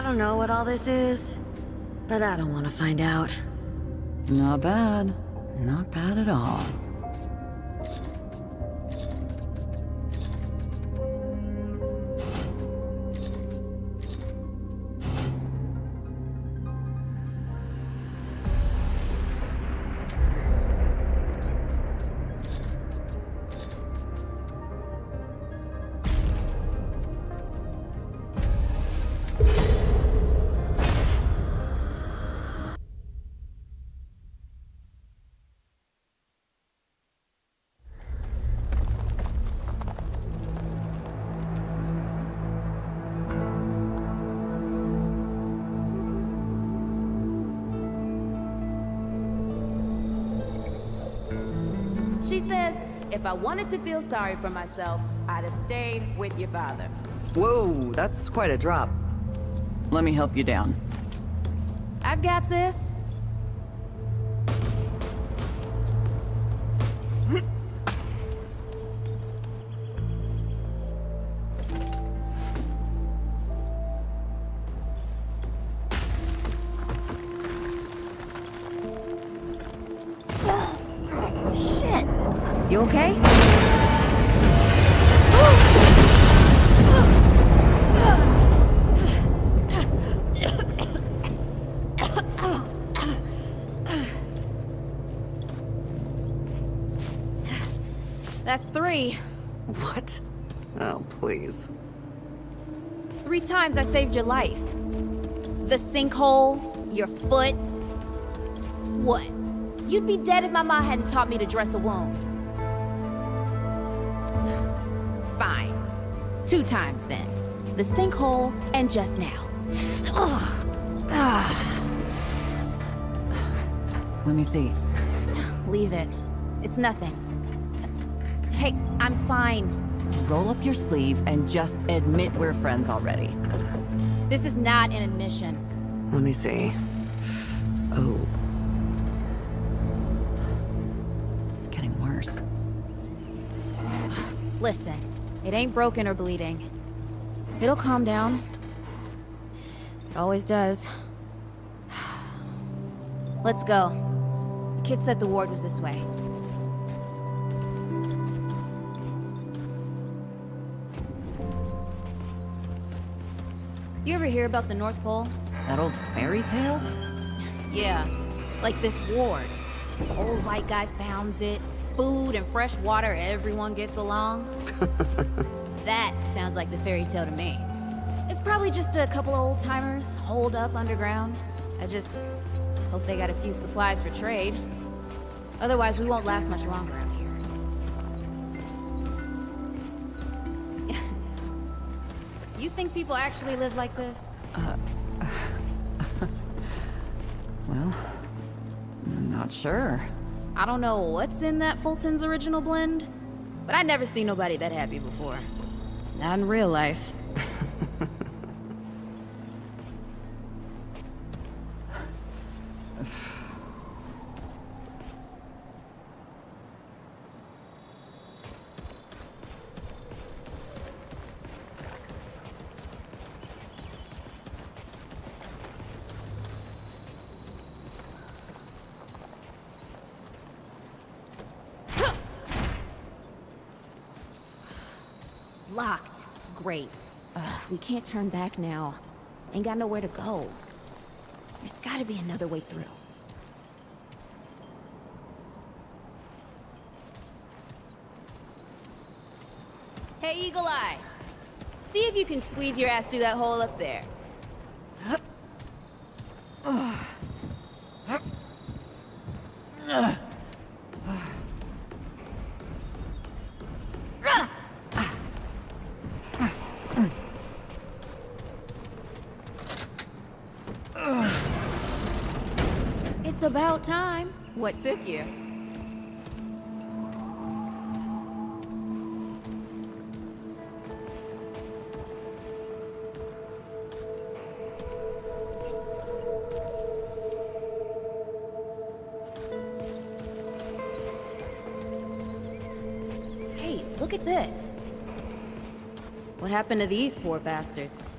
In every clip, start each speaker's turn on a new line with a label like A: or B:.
A: don't know what all this is, but I don't want to find out.
B: Not bad. Not bad at all.
C: She says, if I wanted to feel sorry for myself, I'd have stayed with your father.
B: Whoa, that's quite a drop. Let me help you down.
C: I've got this. Shit! You okay? That's 3.
B: What? Oh, please.
C: 3 times I saved your life. The sinkhole, your foot. What? You'd be dead if my mom hadn't taught me to dress a wound. Fine. 2 times then. The sinkhole and just now.
B: Let me see.
C: Leave it. It's nothing. Hey, I'm fine.
B: Roll up your sleeve and just admit we're friends already.
C: This is not an admission.
B: Let me see. Oh. It's getting worse.
C: Listen, it ain't broken or bleeding. It'll calm down. It always does. Let's go. The kid said the ward was this way. You ever hear about the North Pole?
B: That old fairy tale?
C: Yeah, like this ward. Old white guy founds it. Food and fresh water, everyone gets along. That sounds like the fairy tale to me. It's probably just a couple of old-timers holed up underground. I just hope they got a few supplies for trade. Otherwise, we won't last much longer out here. You think people actually live like this?
B: Well, I'm not sure.
C: I don't know what's in that Fulton's original blend, but I'd never seen nobody that happy before. Not in real life. Locked. Great. We can't turn back now. Ain't got nowhere to go. There's gotta be another way through. Hey, Eagle Eye. See if you can squeeze your ass through that hole up there. It's about time. What took you? Hey, look at this. What happened to these poor bastards?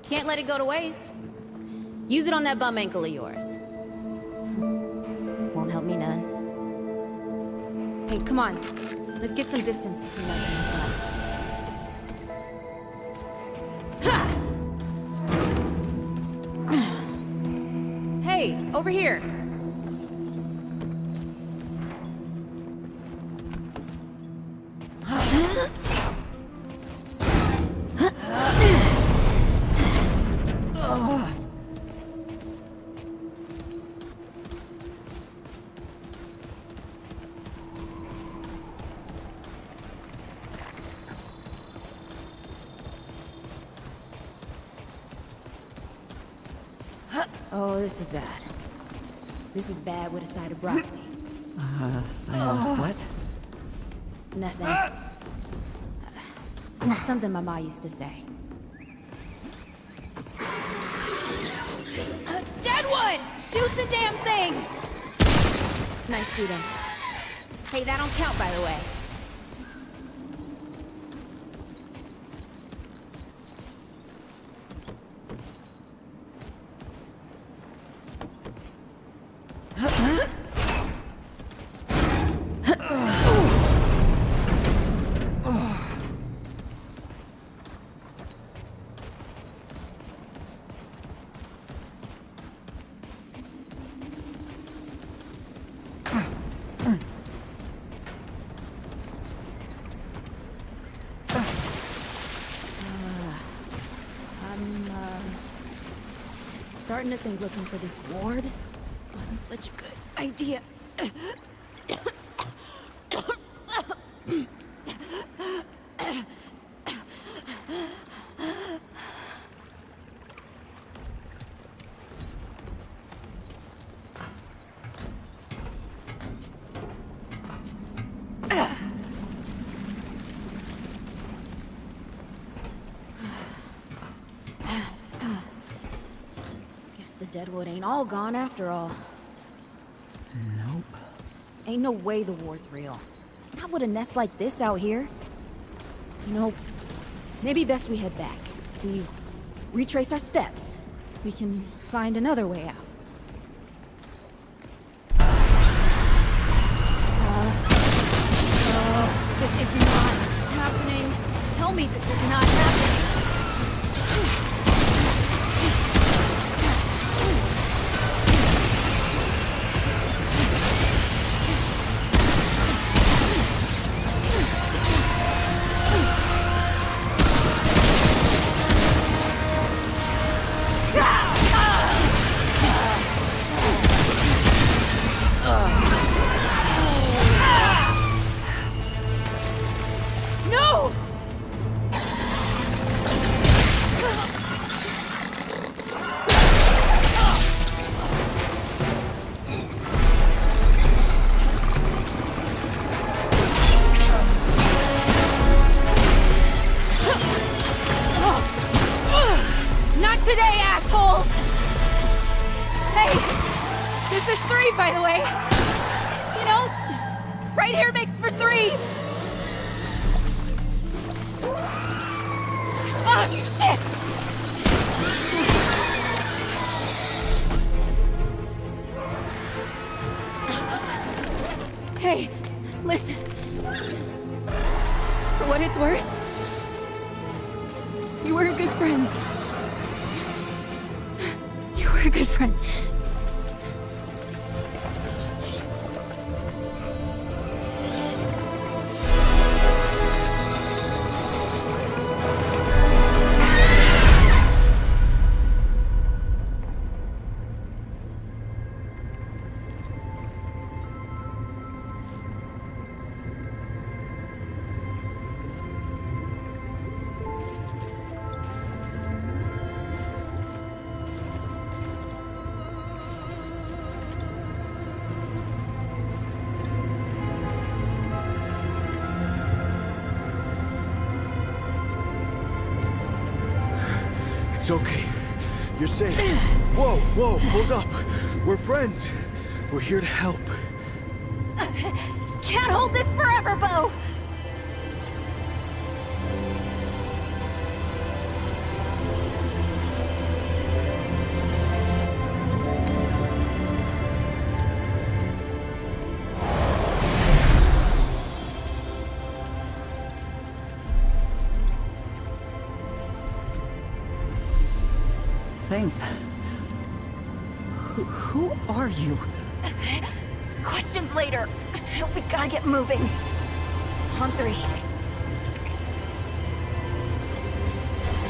C: Can't let it go to waste. Use it on that bum ankle of yours. Won't help me none. Hey, come on. Let's get some distance between us and these bums. Ha! Hey, over here. Oh, this is bad. This is bad with a side of broccoli.
B: What?
C: Nothing. Something my ma used to say. Deadwood! Shoot the damn thing! Nice shooting. Hey, that don't count, by the way. Starting to think looking for this ward wasn't such a good idea. The Deadwood ain't all gone after all.
B: Nope.
C: Ain't no way the war's real. Not with a nest like this out here. Nope. Maybe best we head back. We retrace our steps. We can find another way out. This is not happening. Tell me this is not happening. Today, assholes! Hey, this is 3, by the way. You know, right here makes for 3. Oh, shit! Hey, listen. For what it's worth, you were a good friend. You were a good friend.
D: It's okay. You're safe. Whoa, whoa, hold up. We're friends. We're here to help.
C: Can't hold this forever, Bo!
B: Thanks. Who are you?
C: Questions later. We gotta get moving. On 3.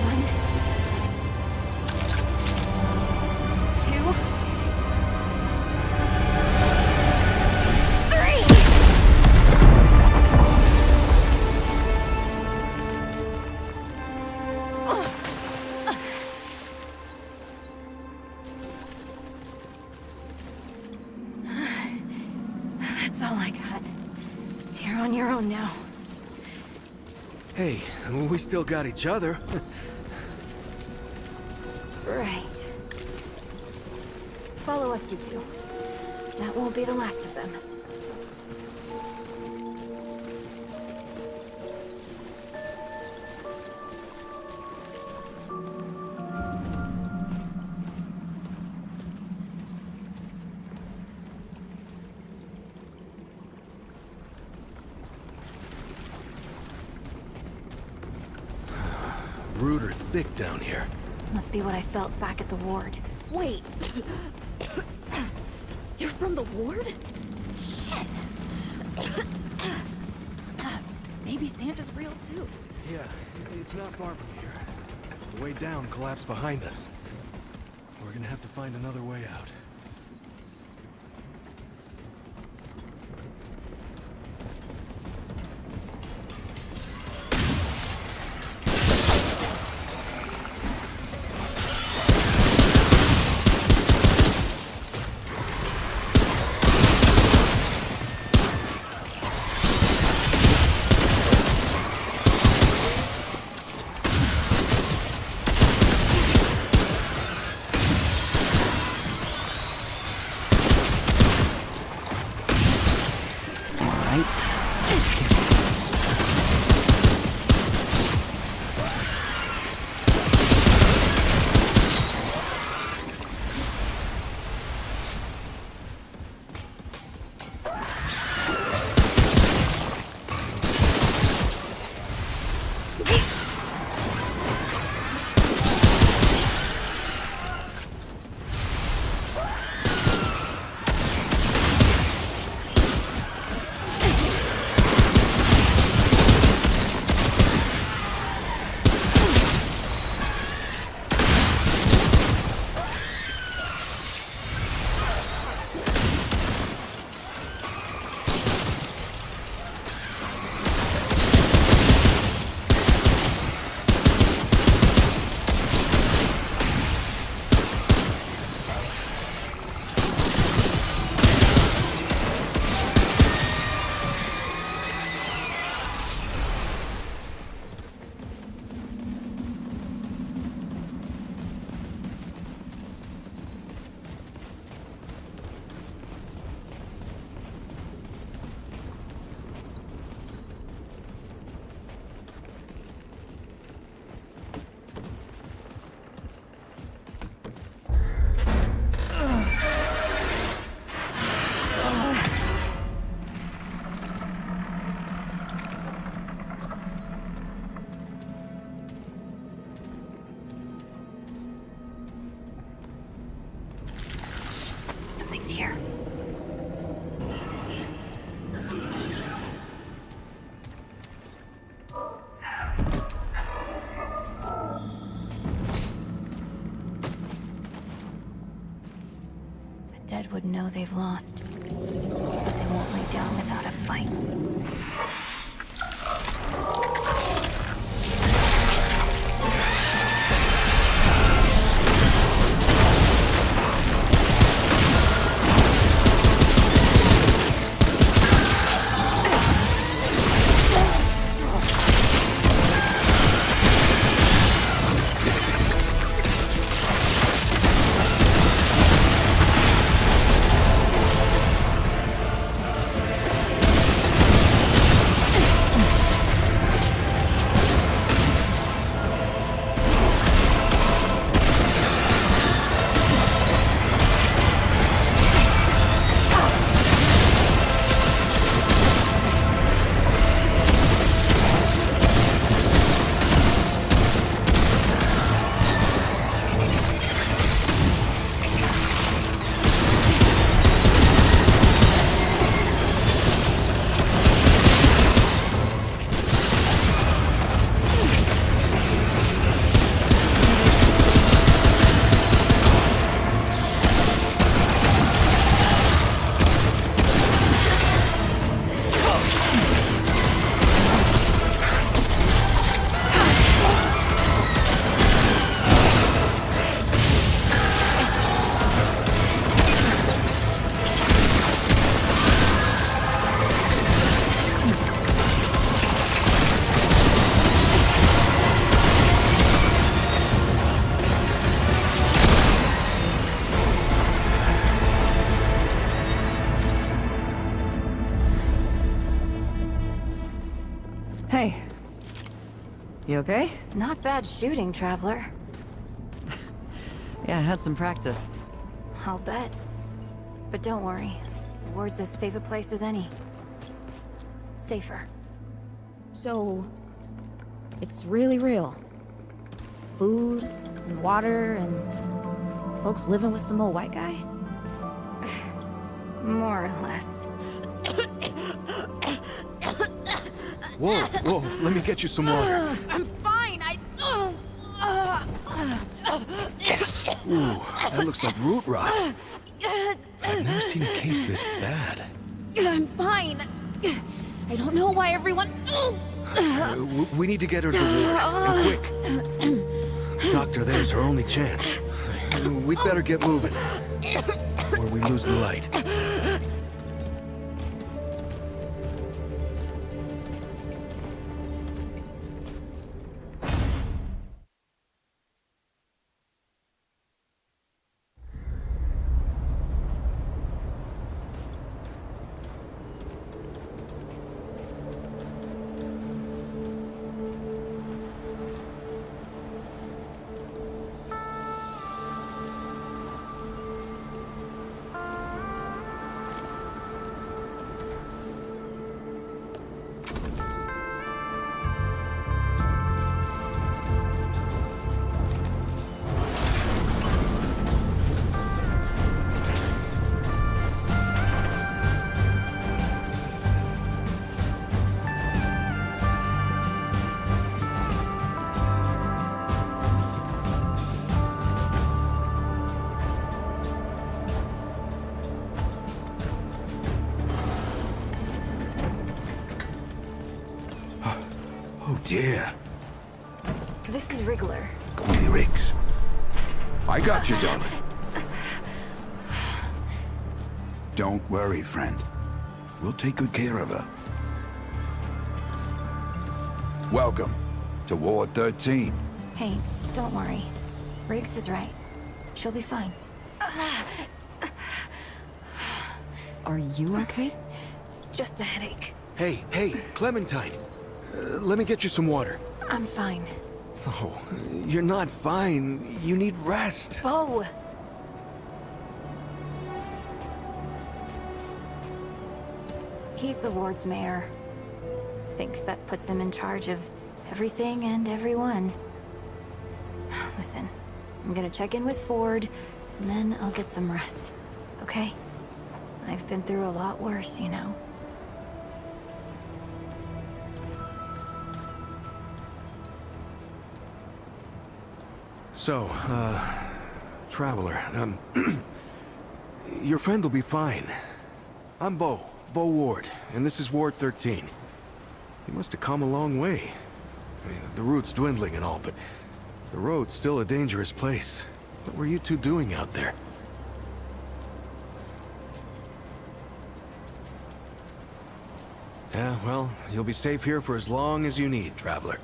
C: 1, 2, 3. That's all I got. You're on your own now.
D: Hey, we still got each other.
C: Right. Follow us, you two. That won't be the last of them.
D: Rude or thick down here.
C: Must be what I felt back at the ward. Wait. You're from the ward? Shit. Maybe Santa's real too.
D: Yeah, it's not far from here. The way down collapsed behind us. We're gonna have to find another way out.
C: Here. The dead would know they've lost, but they won't lay down without a fight.
B: Hey. You okay?
E: Not bad shooting, Traveler.
B: Yeah, I had some practice.
E: I'll bet. But don't worry. The ward's as safe a place as any. Safer.
C: So, it's really real. Food, and water, and folks living with some old white guy?
E: More or less.
D: Whoa, whoa, let me get you some water.
C: I'm fine,
D: Ooh, that looks like root rot. I've never seen a case this bad.
C: I'm fine. I don't know why everyone...
D: We need to get her to the ward, and quick. Doctor, there's her only chance. We'd better get moving, or we lose the light.
F: Oh dear.
E: This is Wriggler.
F: Call me Riggs. I got you, darling. Don't worry, friend. We'll take good care of her. Welcome to Ward 13.
E: Hey, don't worry. Riggs is right. She'll be fine.
B: Are you okay?
E: Just a headache.
D: Hey, Clementine. Let me get you some water.
E: I'm fine.
D: Oh, you're not fine. You need rest.
E: Bo! He's the ward's mayor. Thinks that puts him in charge of everything and everyone. Listen, I'm gonna check in with Ford, and then I'll get some rest. Okay? I've been through a lot worse, you know.
D: So, Traveler, your friend will be fine. I'm Bo Ward, and this is Ward 13. You must have come a long way. I mean, the route's dwindling and all, but the road's still a dangerous place. What were you two doing out there? Yeah, well, you'll be safe here for as long as you need, Traveler.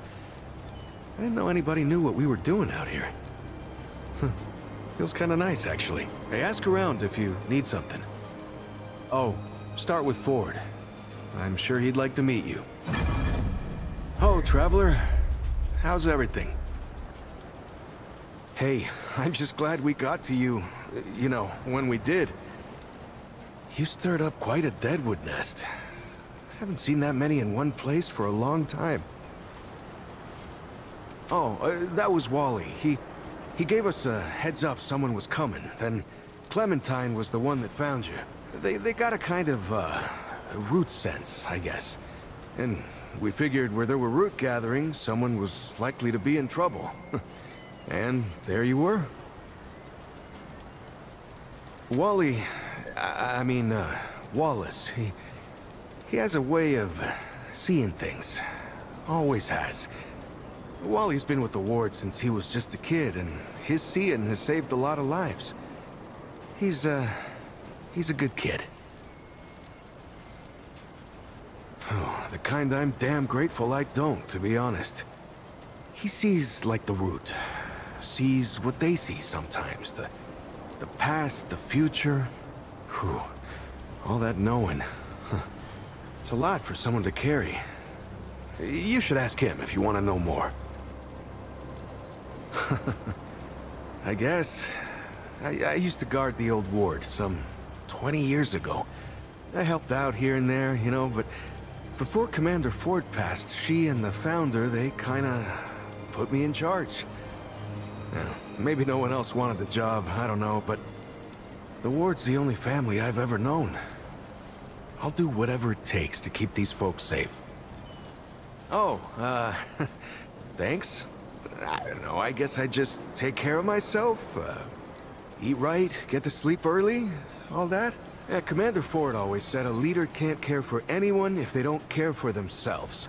D: I didn't know anybody knew what we were doing out here. Feels kind of nice, actually. Hey, ask around if you need something. Oh, start with Ford. I'm sure he'd like to meet you. Oh, Traveler. How's everything? Hey, I'm just glad we got to you, you know, when we did. You stirred up quite a deadwood nest. Haven't seen that many in one place for a long time. Oh, that was Wally. He gave us a heads up someone was coming. Then Clementine was the one that found you. They got a kind of, a root sense, I guess. And we figured where there were root gatherings, someone was likely to be in trouble. And there you were. Wally, I mean, Wallace, he has a way of seeing things. Always has. Wally's been with the ward since he was just a kid, and his seeing has saved a lot of lives. He's a good kid. Oh, the kind I'm damn grateful I don't, to be honest. He sees like the root. Sees what they see sometimes. The past, the future. Whew. All that knowing. It's a lot for someone to carry. You should ask him if you want to know more. I guess. I used to guard the old ward some 20 years ago. I helped out here and there, you know, but before Commander Ford passed, she and the founder, they kinda put me in charge. Now, maybe no one else wanted the job, I don't know, but the ward's the only family I've ever known. I'll do whatever it takes to keep these folks safe. Oh, thanks. I don't know, I guess I just take care of myself, eat right, get to sleep early, all that. Yeah, Commander Ford always said a leader can't care for anyone if they don't care for themselves.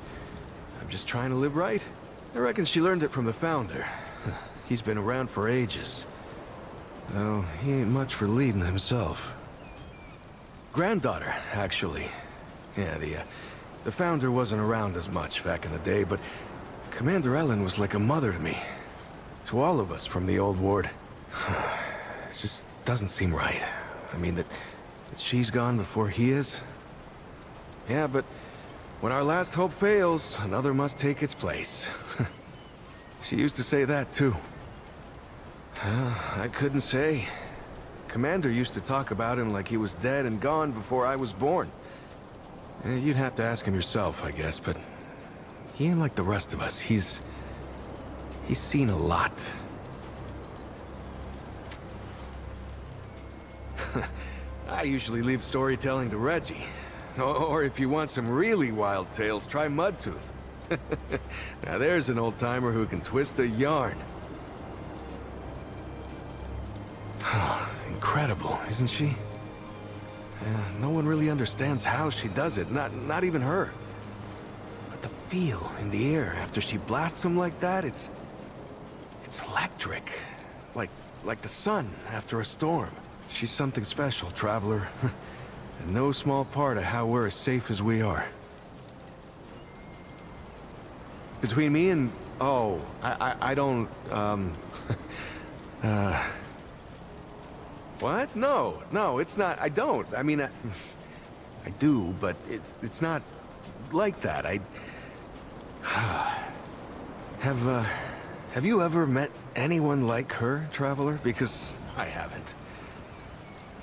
D: I'm just trying to live right. I reckon she learned it from the founder. He's been around for ages. Though he ain't much for leading himself. Granddaughter, actually. Yeah, the founder wasn't around as much back in the day, but Commander Ellen was like a mother to me. To all of us from the old ward. It just doesn't seem right. I mean, that she's gone before he is. Yeah, but when our last hope fails, another must take its place. She used to say that, too. I couldn't say. Commander used to talk about him like he was dead and gone before I was born. You'd have to ask him yourself, I guess, but he ain't like the rest of us. He's seen a lot. I usually leave storytelling to Reggie. Or if you want some really wild tales, try Mudtooth. Now there's an old-timer who can twist a yarn. Incredible, isn't she? No one really understands how she does it, not even her. But the feel in the air after she blasts them like that, it's electric. Like the sun after a storm. She's something special, Traveler. And no small part of how we're as safe as we are. Between me and... Oh, I don't, What? No, it's not. I don't. I mean, I do, but it's not like that. Have you ever met anyone like her, Traveler? Because I haven't.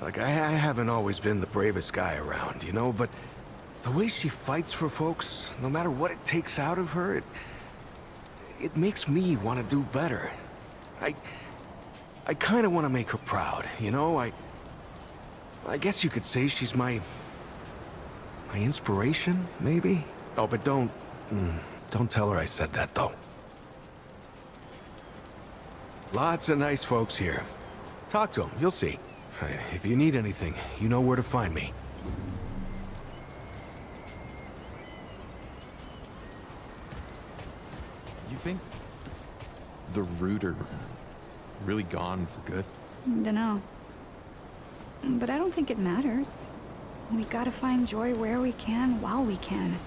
D: Like, I haven't always been the bravest guy around, you know, but the way she fights for folks, no matter what it takes out of her, it makes me want to do better. I kind of want to make her proud, you know? I guess you could say she's my inspiration, maybe? Oh, but don't tell her I said that, though. Lots of nice folks here. Talk to them, you'll see. If you need anything, you know where to find me.
G: You think the root are really gone for good?
H: Dunno. But I don't think it matters. We gotta find joy where we can, while we can.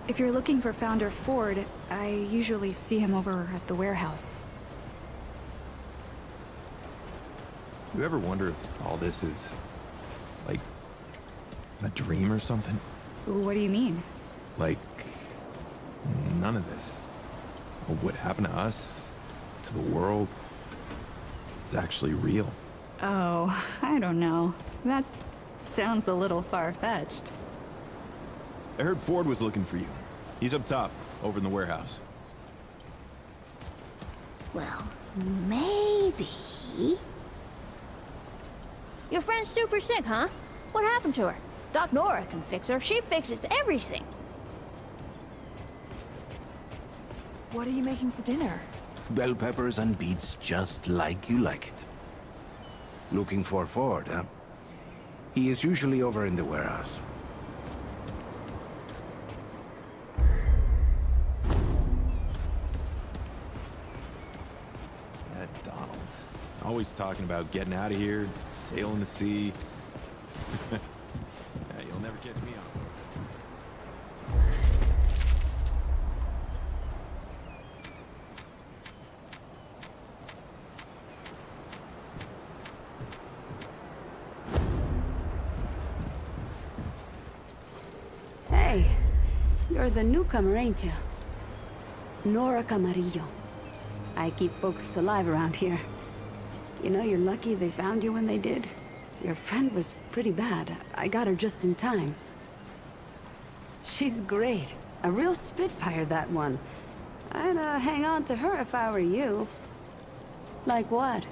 H: If you're looking for Founder Ford, I usually see him over at the warehouse.
G: You ever wonder if all this is, like, a dream or something?
H: What do you mean?
G: Like, none of this, of what happened to us, to the world, is actually real.
H: Oh, I don't know. That sounds a little far-fetched.
G: I heard Ford was looking for you. He's up top, over in the warehouse.
C: Well, maybe... Your friend's super sick, huh? What happened to her? Doc Nora can fix her. She fixes everything.
B: What are you making for dinner?
F: Bell peppers and beets just like you like it. Looking for Ford, huh? He is usually over in the warehouse.
G: That Donald. Always talking about getting out of here, sailing the sea. Yeah, you'll never catch me off.
E: Hey,
I: You're the newcomer, ain't you? Nora Camarillo. I keep folks alive around here. You know, you're lucky they found you when they did. Your friend was pretty bad. I got her just in time. She's great. A real spitfire, that one. I'd hang on to her if I were you. Like what?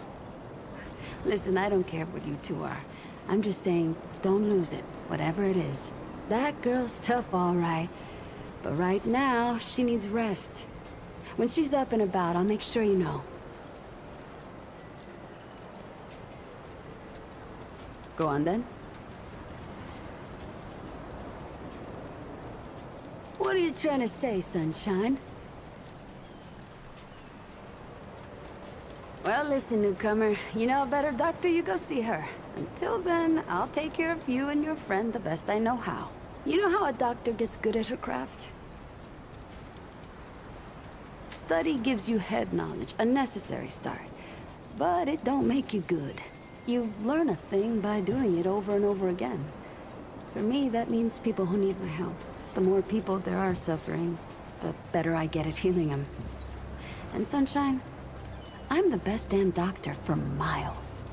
I: Listen, I don't care what you two are. I'm just saying, don't lose it, whatever it is. That girl's tough, all right. But right now, she needs rest. When she's up and about, I'll make sure you know. Go on, then. What are you trying to say, Sunshine? Well, listen, newcomer. You know a better doctor, you go see her. Until then, I'll take care of you and your friend the best I know how. You know how a doctor gets good at her craft? Study gives you head knowledge, a necessary start. But it don't make you good. You learn a thing by doing it over and over again. For me, that means people who need my help. The more people there are suffering, the better I get at healing them. And Sunshine, I'm the best damn doctor for miles.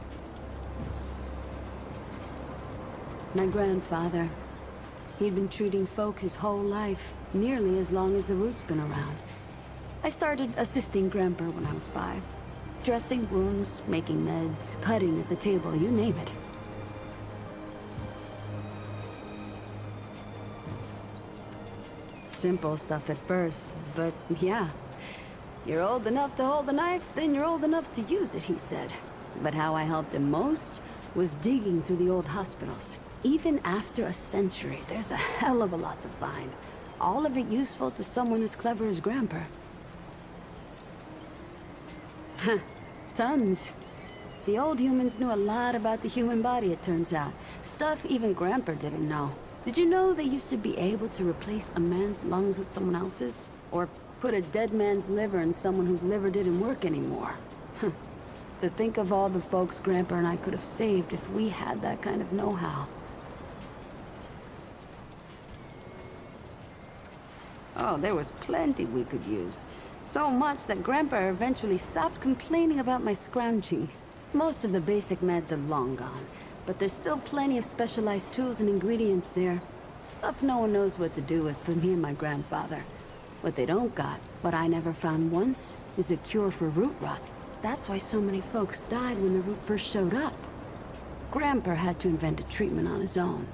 I: My grandfather, he'd been treating folk his whole life, nearly as long as the root's been around. I started assisting Grandpa when I was 5. Dressing wounds, making meds, cutting at the table, you name it. Simple stuff at first, but yeah. You're old enough to hold the knife, then you're old enough to use it, he said. But how I helped him most was digging through the old hospitals. Even after a century, there's a hell of a lot to find. All of it useful to someone as clever as Grandpa. Huh. Tons. The old humans knew a lot about the human body, it turns out. Stuff even Grandpa didn't know. Did you know they used to be able to replace a man's lungs with someone else's? Or put a dead man's liver in someone whose liver didn't work anymore? To think of all the folks Grandpa and I could have saved if we had that kind of know-how. Oh, there was plenty we could use. So much that Grandpa eventually stopped complaining about my scrounging. Most of the basic meds are long gone, but there's still plenty of specialized tools and ingredients there. Stuff no one knows what to do with but me and my grandfather. What they don't got, what I never found once, is a cure for root rot. That's why so many folks died when the root first showed up. Grandpa had to invent a treatment on his own.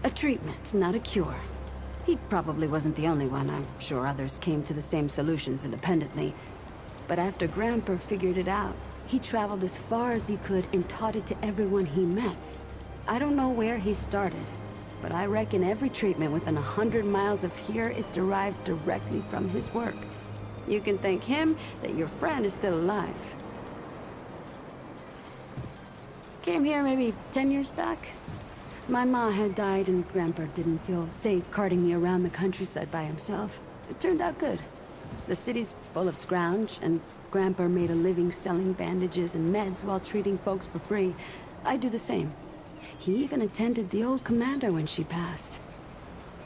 I: A treatment, not a cure. He probably wasn't the only one. I'm sure others came to the same solutions independently. But after Grandpa figured it out, he traveled as far as he could and taught it to everyone he met. I don't know where he started, but I reckon every treatment within 100 miles of here is derived directly from his work. You can thank him that your friend is still alive. Came here maybe 10 years back. My ma had died and Grandpa didn't feel safe carting me around the countryside by himself. It turned out good. The city's full of scrounge, and Grandpa made a living selling bandages and meds while treating folks for free. I do the same. He even attended the old commander when she passed.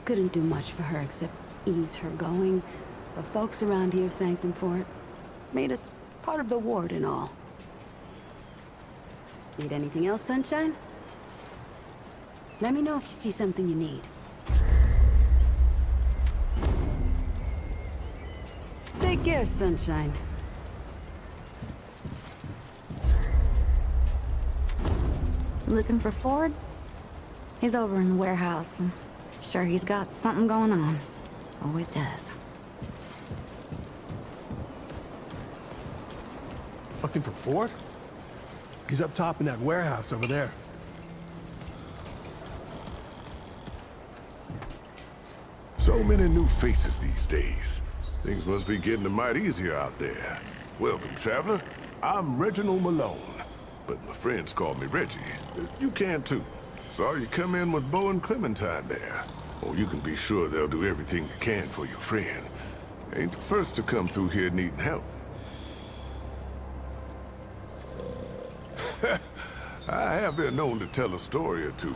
I: Couldn't do much for her except ease her going. The folks around here thanked him for it. Made us part of the ward and all. Need anything else, Sunshine? Let me know if you see something you need. Take care, Sunshine.
H: Looking for Ford? He's over in the warehouse. I'm sure he's got something going on. Always does.
J: Looking for Ford? He's up top in that warehouse over there.
K: So many new faces these days. Things must be getting a mite easier out there. Welcome, traveler. I'm Reginald Malone, but my friends call me Reggie. You can too. Saw you come in with Bo and Clementine there. Oh, you can be sure they'll do everything they can for your friend. Ain't the first to come through here needing help. I have been known to tell a story or two.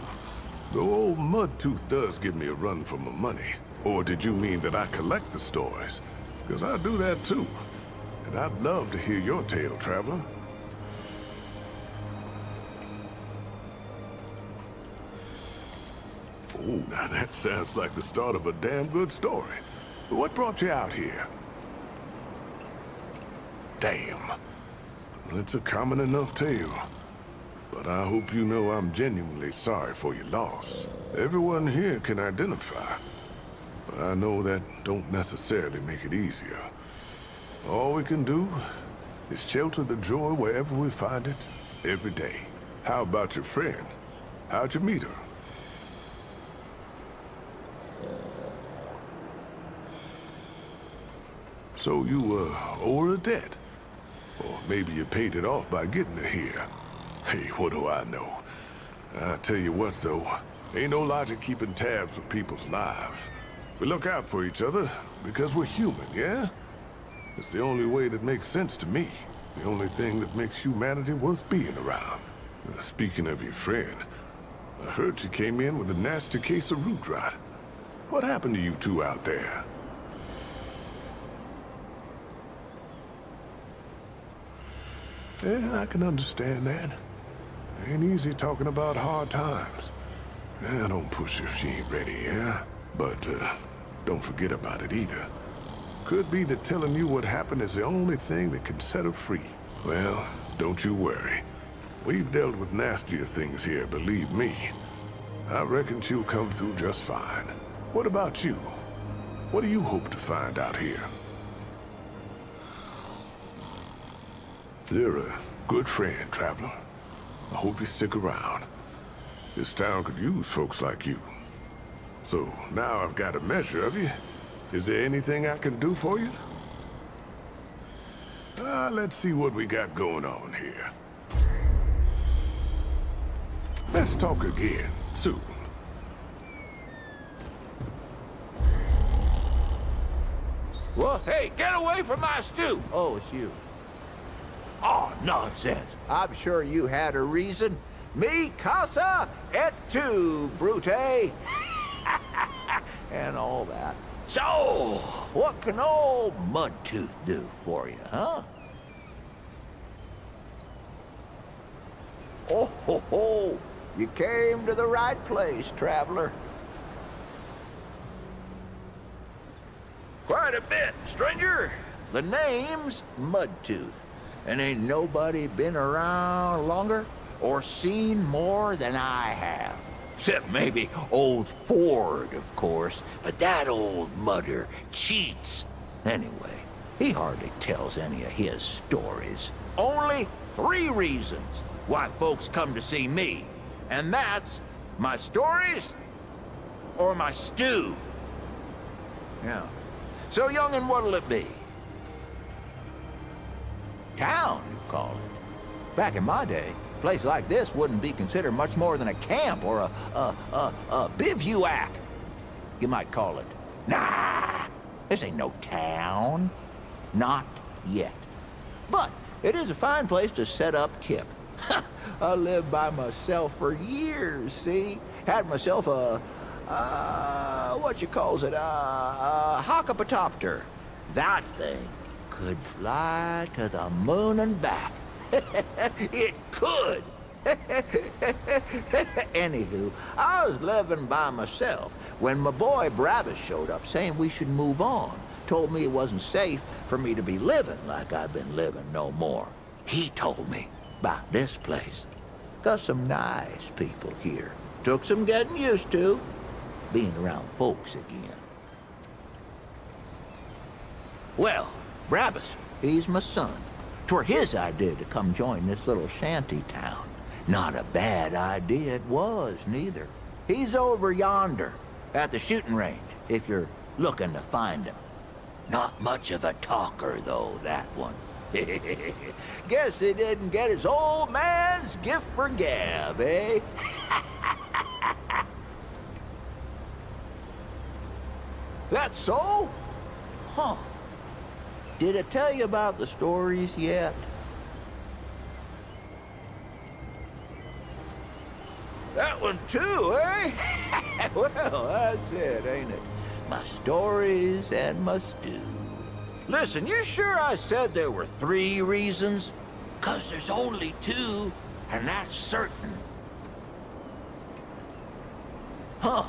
K: The old Mudtooth does give me a run for my money. Or did you mean that I collect the stories? Because I do that too. And I'd love to hear your tale, traveler. Oh, now that sounds like the start of a damn good story. What brought you out here? Damn. Well, it's a common enough tale. But I hope you know I'm genuinely sorry for your loss. Everyone here can identify. But I know that don't necessarily make it easier. All we can do is shelter the joy wherever we find it, every day. How about your friend? How'd you meet her? So you, owe her a debt? Or maybe you paid it off by getting her here. Hey, what do I know? I tell you what, though, ain't no logic keeping tabs with people's lives. We look out for each other because we're human, yeah? It's the only way that makes sense to me. The only thing that makes humanity worth being around. Speaking of your friend, I heard she came in with a nasty case of root rot. What happened to you two out there? Yeah, I can understand that. Ain't easy talking about hard times. Yeah, don't push her if she ain't ready, yeah? But, don't forget about it either. Could be that telling you what happened is the only thing that can set her free. Well, don't you worry. We've dealt with nastier things here, believe me. I reckon she'll come through just fine. What about you? What do you hope to find out here? You're a good friend, traveler. I hope you stick around. This town could use folks like you. So, now I've got a measure of you. Is there anything I can do for you? Let's see what we got going on here. Let's talk again, soon.
L: Well, hey, get away from my stew! Oh, it's you. Oh, nonsense. I'm sure you had a reason. Mi casa et tu, Brute. And all that. So, what can old Mudtooth do for you, huh? Oh, ho, ho. You came to the right place, traveler. Quite a bit, stranger. The name's Mudtooth. And ain't nobody been around longer or seen more than I have. Except maybe old Ford, of course. But that old mudder cheats. Anyway, he hardly tells any of his stories. Only 3 reasons why folks come to see me. And that's my stories or my stew. Yeah. So, young'un, what'll it be? Town, you call it. Back in my day, a place like this wouldn't be considered much more than a camp or a bivouac. You might call it. Nah, this ain't no town. Not yet. But it is a fine place to set up kip. I lived by myself for years, see? Had myself what you calls it, a hockapatopter. That thing could fly to the moon and back. It could. Anywho, I was living by myself when my boy Brabus showed up saying we should move on. Told me it wasn't safe for me to be living like I've been living no more. He told me about this place. Got some nice people here. Took some getting used to, being around folks again. Well, Brabus, he's my son. 'Twere his idea to come join this little shanty town. Not a bad idea it was, neither. He's over yonder, at the shooting range, if you're looking to find him. Not much of a talker, though, that one. Guess he didn't get his old man's gift for gab, eh? That's so? Huh. Did I tell you about the stories yet? That one too, eh? Well, that's it, ain't it? My stories and my stew. Listen, you sure I said there were 3 reasons? 'Cause there's only 2, and that's certain. Huh.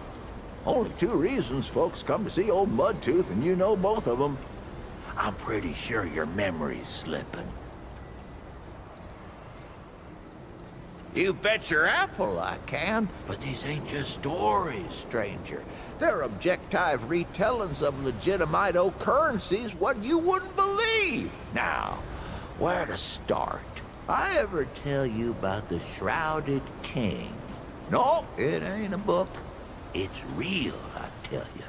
L: Only 2 reasons folks come to see old Mudtooth, and you know both of them. I'm pretty sure your memory's slipping. You bet your apple I can, but these ain't just stories, stranger. They're objective retellings of legitimate occurrences what you wouldn't believe. Now, where to start? I ever tell you about the Shrouded King? No, it ain't a book. It's real, I tell you.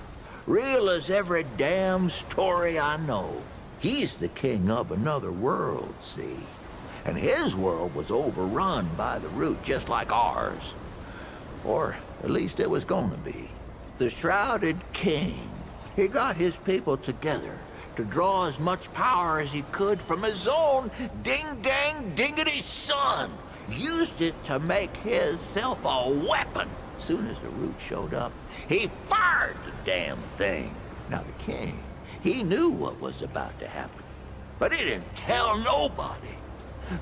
L: Real as every damn story I know. He's the king of another world, see? And his world was overrun by the root just like ours. Or at least it was gonna be. The Shrouded King, he got his people together to draw as much power as he could from his own ding-dang-dingity son. Used it to make himself a weapon. Soon as the root showed up, he fired the damn thing. Now the king, he knew what was about to happen, but he didn't tell nobody.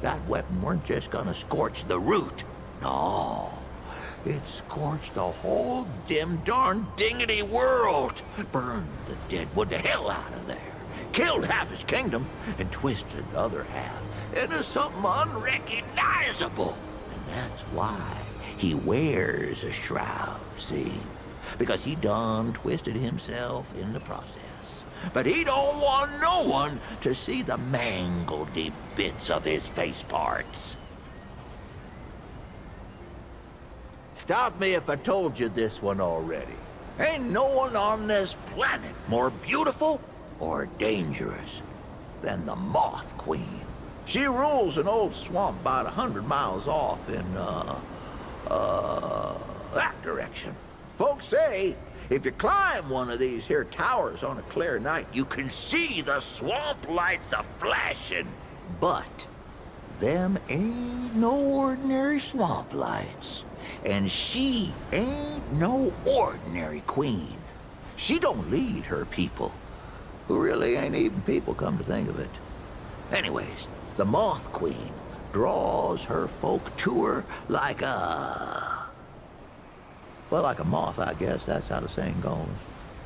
L: That weapon weren't just gonna scorch the root. No, it scorched the whole dim darn dingity world. Burned the dead wood the hell out of there. Killed half his kingdom and twisted the other half into something unrecognizable. And that's why he wears a shroud, see? Because he done twisted himself in the process. But he don't want no one to see the mangledy bits of his face parts. Stop me if I told you this one already. Ain't no one on this planet more beautiful or dangerous than the Moth Queen. She rules an old swamp about 100 miles off in, that direction. Folks say if you climb one of these here towers on a clear night, you can see the swamp lights a-flashing. But them ain't no ordinary swamp lights. And she ain't no ordinary queen. She don't lead her people, who really ain't even people, come to think of it. Anyways, the Moth Queen draws her folk to her like a... well, like a moth, I guess. That's how the saying goes.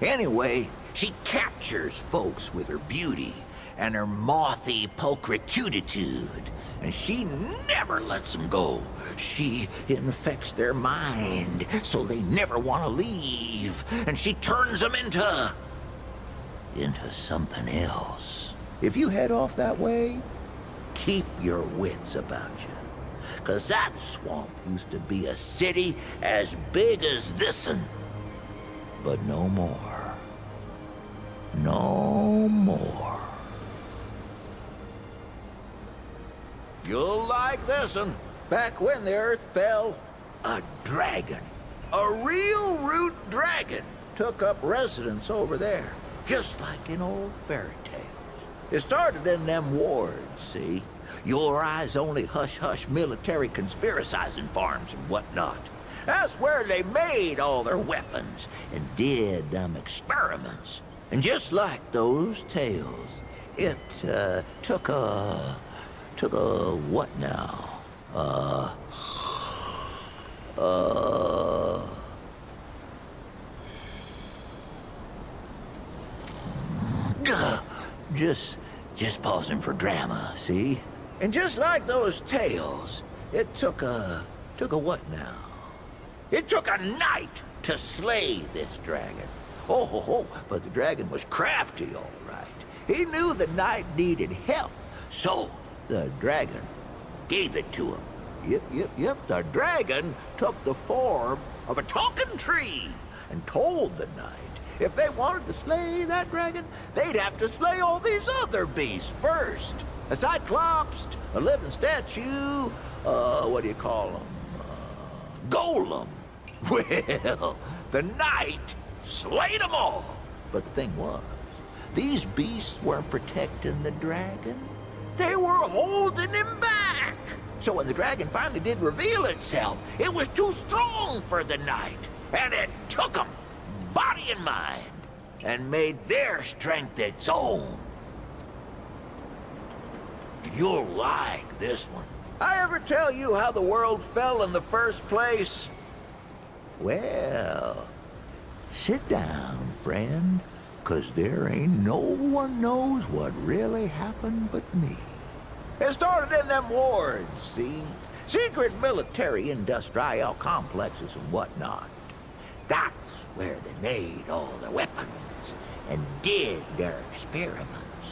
L: Anyway, she captures folks with her beauty and her mothy pulchritude, and she never lets them go. She infects their mind so they never want to leave, and she turns them into something else. If you head off that way, keep your wits about you. 'Cause that swamp used to be a city as big as this'n. But no more. No more. You'll like this'n. Back when the earth fell, a dragon, a real root dragon, took up residence over there, just like in old fairy tales. It started in them wards, see? Your eyes only hush-hush military conspiracizing farms and whatnot. That's where they made all their weapons and did them experiments. And just like those tales, it took a what now? Just pausing for drama, see? And just like those tales, it took a what now? It took a night to slay this dragon. Oh, but the dragon was crafty, all right. He knew the knight needed help, so the dragon gave it to him. Yep, the dragon took the form of a talking tree and told the knight if they wanted to slay that dragon, they'd have to slay all these other beasts first. A cyclops, a living statue, what do you call them? Golem. Well, the knight slayed them all. But the thing was, these beasts weren't protecting the dragon. They were holding him back. So when the dragon finally did reveal itself, it was too strong for the night. And it took them, body and mind, and made their strength its own. You'll like this one. I ever tell you how the world fell in the first place? Well, sit down, friend, 'cause there ain't no one knows what really happened but me. It started in them wards, see? Secret military-industrial complexes and whatnot. That's where they made all their weapons and did their experiments.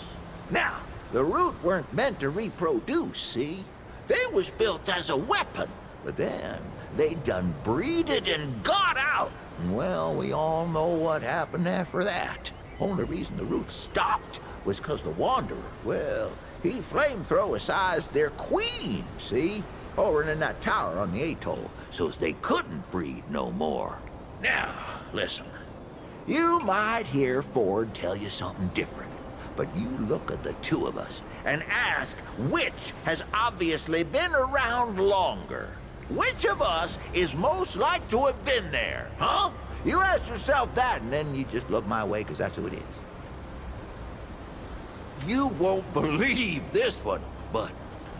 L: Now, the root weren't meant to reproduce, see? They was built as a weapon, but then they done breeded and got out. And well, we all know what happened after that. Only reason the root stopped was 'cause the Wanderer, well, he flamethrower-sized their queen, see? Over in that tower on the atoll, so's they couldn't breed no more. Now, listen. You might hear Ford tell you something different, but you look at the two of us and ask which has obviously been around longer. Which of us is most like to have been there, huh? You ask yourself that, and then you just look my way, 'cause that's who it is. You won't believe this one, but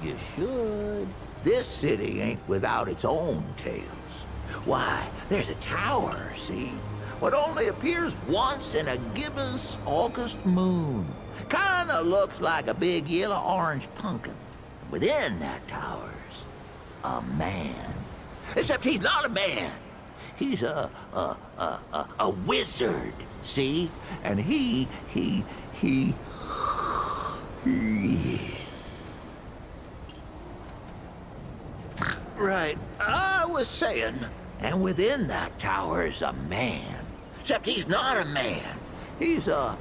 L: you should. This city ain't without its own tales. Why, there's a tower, see? What only appears once in a gibbous August moon. Kinda looks like a big yellow-orange pumpkin. Within that tower's a man. Except he's not a man. He's a wizard, see? And he... Right, I was saying, and within that tower's a man. Except he's not a man. He's a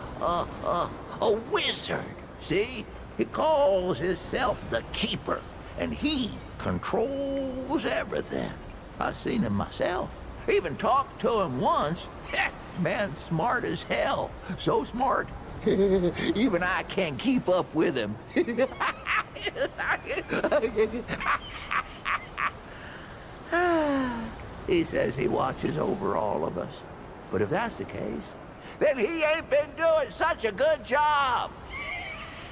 L: wizard, see? He calls himself the Keeper, and he controls everything. I've seen him myself. Even talked to him once. Man, smart as hell. So smart, even I can't keep up with him. He says he watches over all of us. But if that's the case, then he ain't been doing such a good job.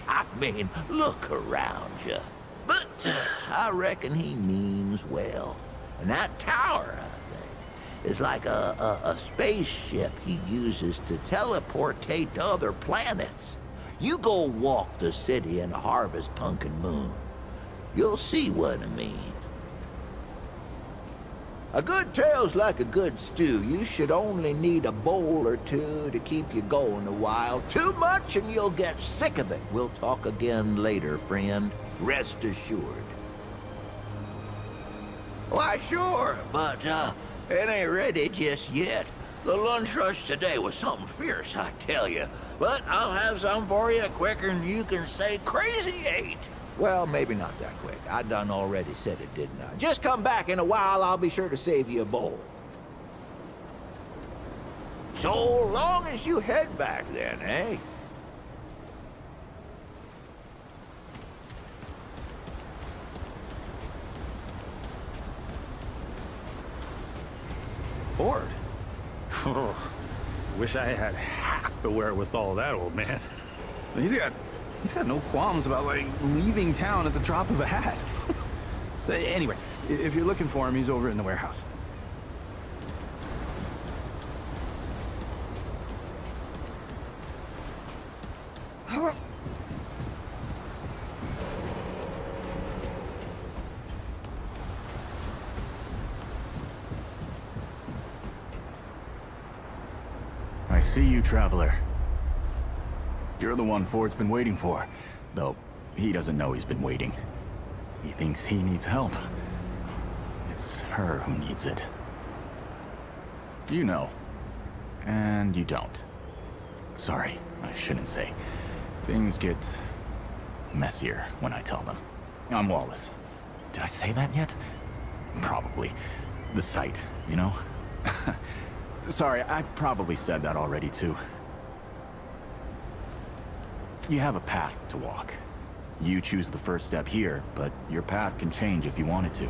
L: I mean, look around you. But I reckon he means well. And that tower, I think, is like a spaceship he uses to teleportate to other planets. You go walk the city in a harvest pumpkin moon. You'll see what I mean. A good tale's like a good stew. You should only need a bowl or two to keep you going a while. Too much and you'll get sick of it. We'll talk again later, friend. Rest assured. Why, sure, but it ain't ready just yet. The lunch rush today was something fierce, I tell you. But I'll have some for you quicker than you can say crazy eight. Well, maybe not that quick. I done already said it, didn't I? Just come back in a while, I'll be sure to save you a bowl. So long as you head back then, eh?
M: Ford? Wish I had half the wherewithal of that old man. He's got no qualms about, like, leaving town at the drop of a hat. Anyway, if you're looking for him, he's over in the warehouse.
N: I see you, traveler. You're the one Ford's been waiting for, though he doesn't know he's been waiting. He thinks he needs help. It's her who needs it. You know, and you don't. Sorry, I shouldn't say. Things get messier when I tell them. I'm Wallace. Did I say that yet? Probably. The site, you know? Sorry, I probably said that already, too. You have a path to walk. You choose the first step here, but your path can change if you wanted to.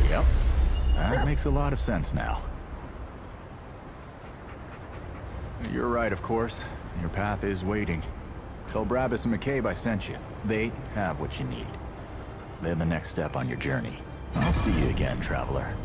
N: Yep. That makes a lot of sense now. You're right, of course. Your path is waiting. Tell Brabus and McCabe I sent you. They have what you need. They're the next step on your journey. I'll see you again, traveler.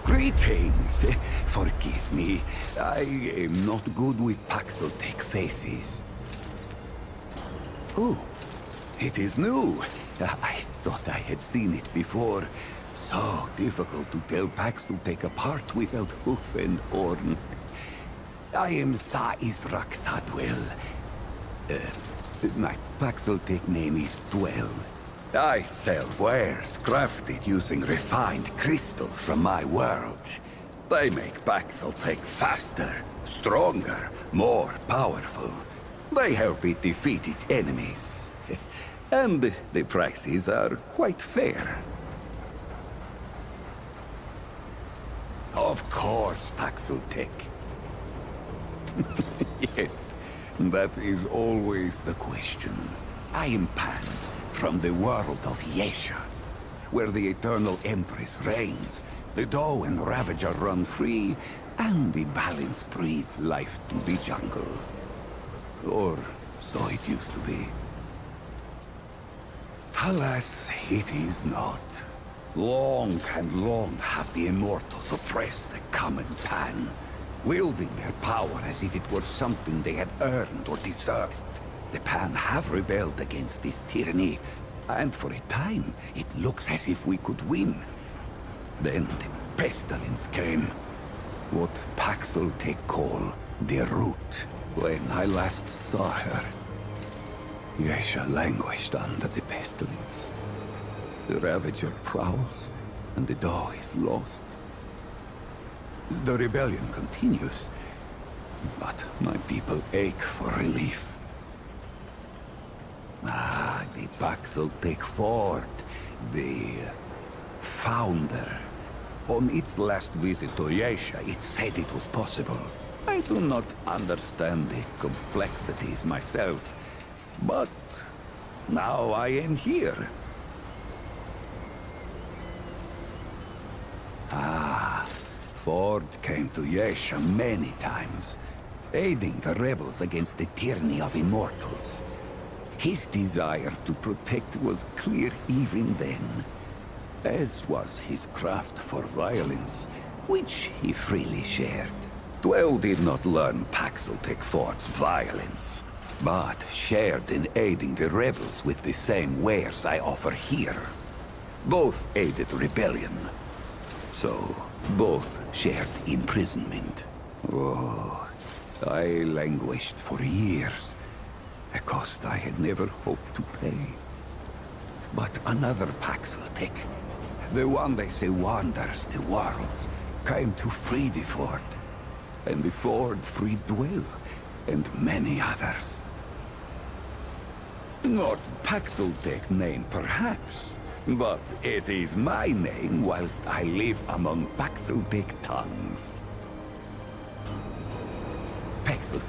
O: Greetings. Forgive me. I am not good with Paxeltech faces. Oh, it is new. I thought I had seen it before. So difficult to tell Paxeltech apart without hoof and horn. I am Sa Israk Thadwell. My Paxeltech name is Dwell. I sell wares crafted using refined crystals from my world. They make Paxeltech faster, stronger, more powerful. They help it defeat its enemies. And the prices are quite fair. Of course, Paxeltech. Yes, that is always the question. I am Pan, from the world of Yesha, where the Eternal Empress reigns, the Doe and Ravager run free, and the balance breathes life to the jungle. Or so it used to be. Alas, it is not. Long and long have the Immortals oppressed the common Pan, wielding their power as if it were something they had earned or deserved. The Pan have rebelled against this tyranny, and for a time, it looks as if we could win. Then the pestilence came. What Paxel call the root. When I last saw her, Yesha languished under the pestilence. The Ravager prowls, and the dog is lost. The rebellion continues, but my people ache for relief. The Paxel Fort, the founder. On its last visit to Yesha, it said it was possible. I do not understand the complexities myself, but now I am here. Ford came to Yesha many times, aiding the rebels against the tyranny of immortals. His desire to protect was clear even then, as was his craft for violence, which he freely shared. Dwell did not learn Paxel Ford's violence, but shared in aiding the rebels with the same wares I offer here. Both aided rebellion, so both shared imprisonment. Oh, I languished for years, a cost I had never hoped to pay. But another Paxel, the one they say wanders the worlds, came to free the Ford. And the Ford freed Dwell, and many others. Not Paxel name, perhaps, but it is my name whilst I live among Paxel tongues. Paxel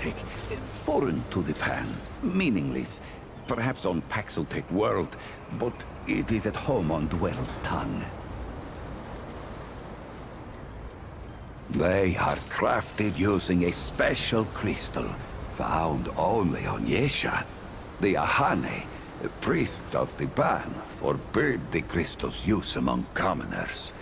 O: foreign to the Pan, meaningless, perhaps on Paxel world, but it is at home on Dwell's tongue. They are crafted using a special crystal found only on Yesha. The Ahane, priests of the Ban, forbid the crystal's use among commoners.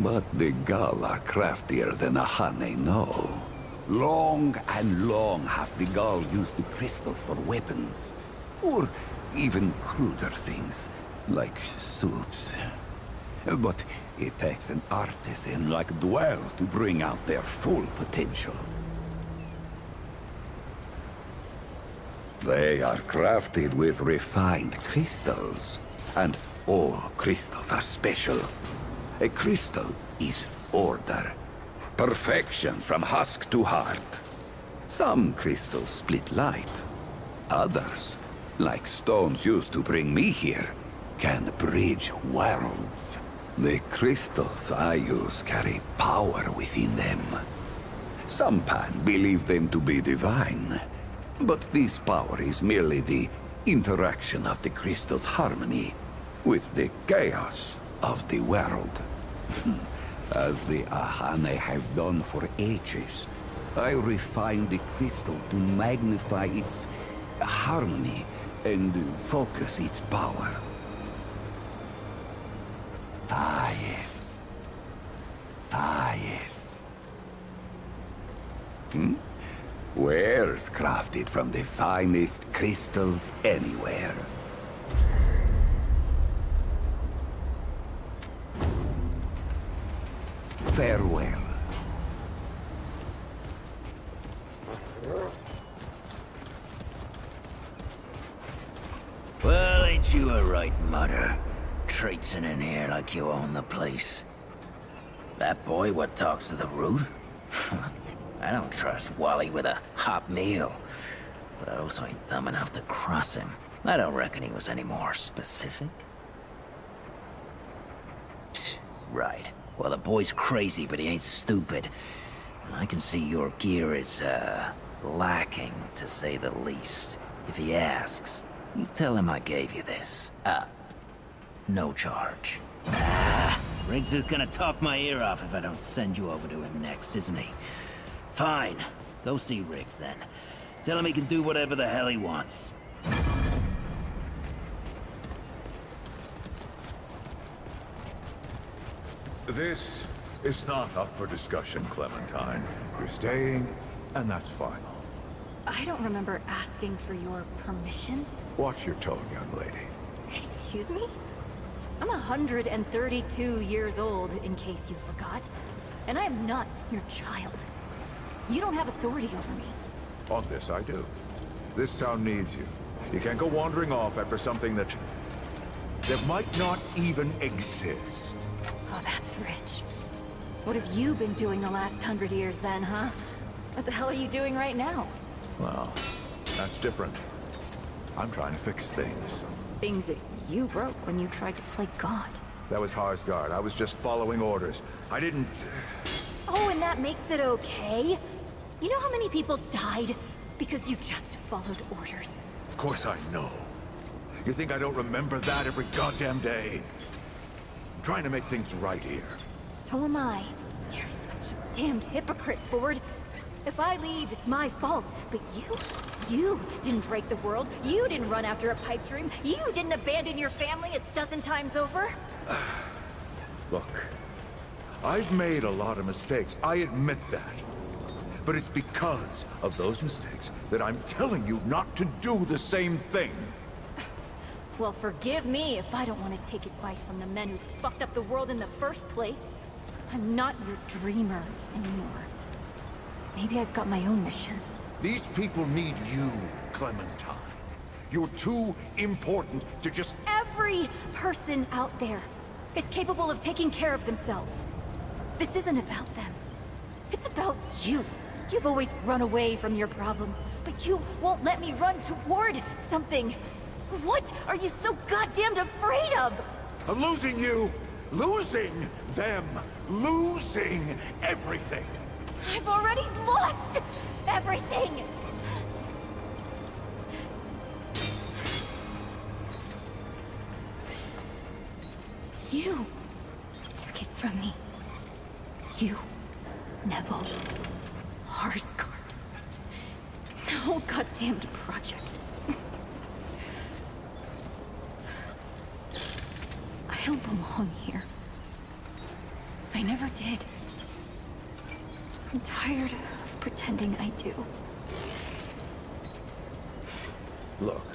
O: But the Gal are craftier than Ahane know. Long and long have the Gal used the crystals for weapons, or even cruder things, like soups. But it takes an artisan like Dwell to bring out their full potential. They are crafted with refined crystals, and all crystals are special. A crystal is order, perfection from husk to heart. Some crystals split light. Others, like stones used to bring me here, can bridge worlds. The crystals I use carry power within them. Some Pan believe them to be divine, but this power is merely the interaction of the crystal's harmony with the chaos of the world. As the Ahane have done for ages, I refine the crystal to magnify its harmony and focus its power. Ah, yes. Ah, yes. Wares crafted from the finest crystals anywhere. Farewell.
L: Well, ain't you a right mutter? Traipsing in here like you own the place. That boy what talks to the root? I don't trust Wally with a hot meal. But I also ain't dumb enough to cross him. I don't reckon he was any more specific. Right. Well, the boy's crazy, but he ain't stupid. And I can see your gear is, lacking, to say the least. If he asks, you tell him I gave you this. No charge. Riggs is gonna talk my ear off if I don't send you over to him next, isn't he? Fine. Go see Riggs, then. Tell him he can do whatever the hell he wants.
P: This is not up for discussion, Clementine. You're staying, and that's final.
E: I don't remember asking for your permission.
P: Watch your tone, young lady.
E: Excuse me? I'm 132 years old, in case you forgot. And I am not your child. You don't have authority over me.
P: On this, I do. This town needs you. You can't go wandering off after something that might not even exist.
E: Oh, that's rich. What have you been doing the last 100 years then, huh? What the hell are you doing right now?
P: Well, that's different. I'm trying to fix things.
E: Things that you broke when you tried to play God.
P: That was Harsgard. I was just following orders. I didn't...
E: Oh, and that makes it okay? You know how many people died because you just followed orders?
P: Of course I know. You think I don't remember that every goddamn day? I'm trying to make things right here.
E: So am I. You're such a damned hypocrite, Ford. If I leave, it's my fault. But you didn't break the world. You didn't run after a pipe dream. You didn't abandon your family a dozen times over.
P: Look, I've made a lot of mistakes. I admit that. But it's because of those mistakes that I'm telling you not to do the same thing.
E: Well, forgive me if I don't want to take advice from the men who fucked up the world in the first place. I'm not your dreamer anymore. Maybe I've got my own mission.
P: These people need you, Clementine. You're too important to just...
E: Every person out there is capable of taking care of themselves. This isn't about them. It's about you. You've always run away from your problems, but you won't let me run toward something. What are you so goddamned afraid of?
P: I'm losing you! Losing them! Losing everything!
E: I've already lost everything! You took it from me. You, Neville, Harsgard. The whole goddamned project. I don't belong here. I never did. I'm tired of pretending I do.
P: Look,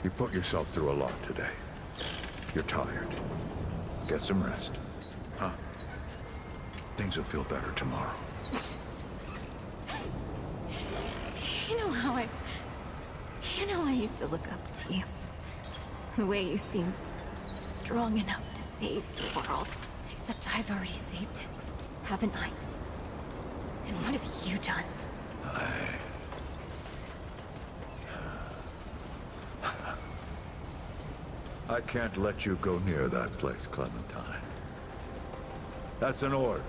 P: you put yourself through a lot today. You're tired. Get some rest. Huh? Things will feel better tomorrow.
E: You know how I used to look up to you. The way you seem strong enough to save the world. Except I've already saved it, haven't I? And what have you done?
P: I can't let you go near that place, Clementine. That's an order.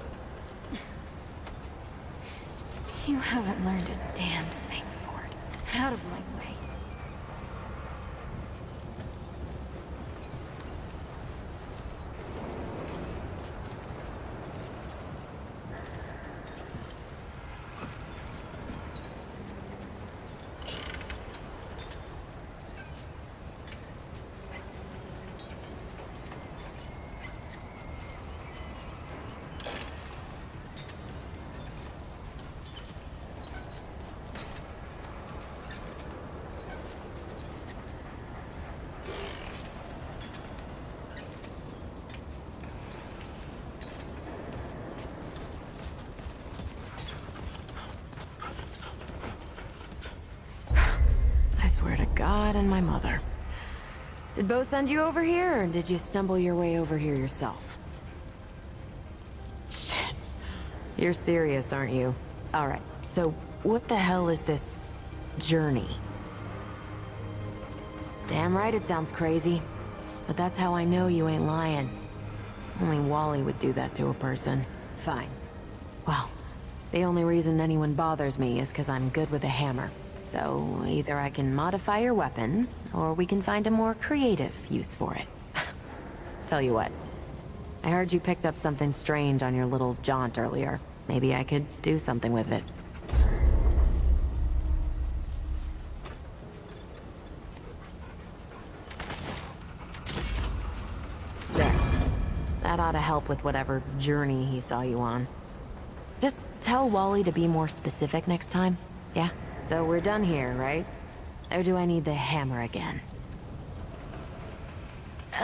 E: You haven't learned a damned thing, Ford. Out of my way.
Q: Swear to God and my mother. Did Bo send you over here, or did you stumble your way over here yourself? Shit. You're serious, aren't you? Alright, so what the hell is this journey? Damn right it sounds crazy, but that's how I know you ain't lying. Only Wally would do that to a person. Fine. Well, the only reason anyone bothers me is because I'm good with a hammer. So, either I can modify your weapons, or we can find a more creative use for it. Tell you what, I heard you picked up something strange on your little jaunt earlier. Maybe I could do something with it. There. That ought to help with whatever journey he saw you on. Just tell Wally to be more specific next time, yeah? So we're done here, right? Or do I need the hammer again?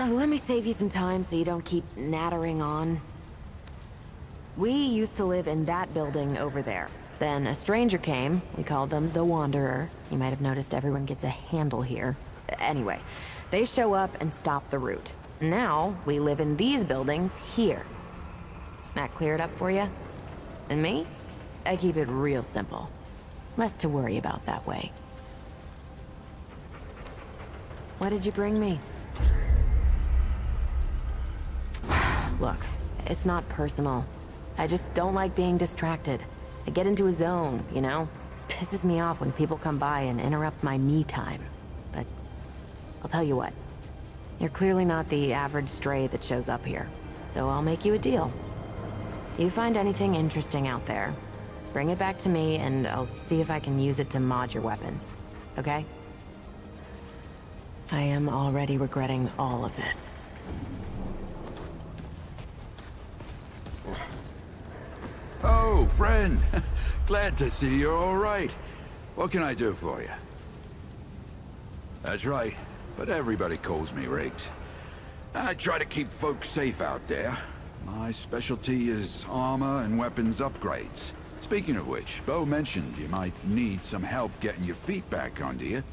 Q: Let me save you some time so you don't keep nattering on. We used to live in that building over there. Then a stranger came. We called them the Wanderer. You might have noticed everyone gets a handle here. Anyway, they show up and stop the route. Now, we live in these buildings here. That clear it up for you? And me? I keep it real simple. Less to worry about that way. What did you bring me? Look, it's not personal. I just don't like being distracted. I get into a zone, you know? Pisses me off when people come by and interrupt my me time. But I'll tell you what. You're clearly not the average stray that shows up here. So I'll make you a deal. You find anything interesting out there, bring it back to me and I'll see if I can use it to mod your weapons. Okay? I am already regretting all of this.
R: Oh, friend. Glad to see you're all right. What can I do for you? That's right, but everybody calls me Riggs. I try to keep folks safe out there. My specialty is armor and weapons upgrades. Speaking of which, Bo mentioned you might need some help getting your feet back under you.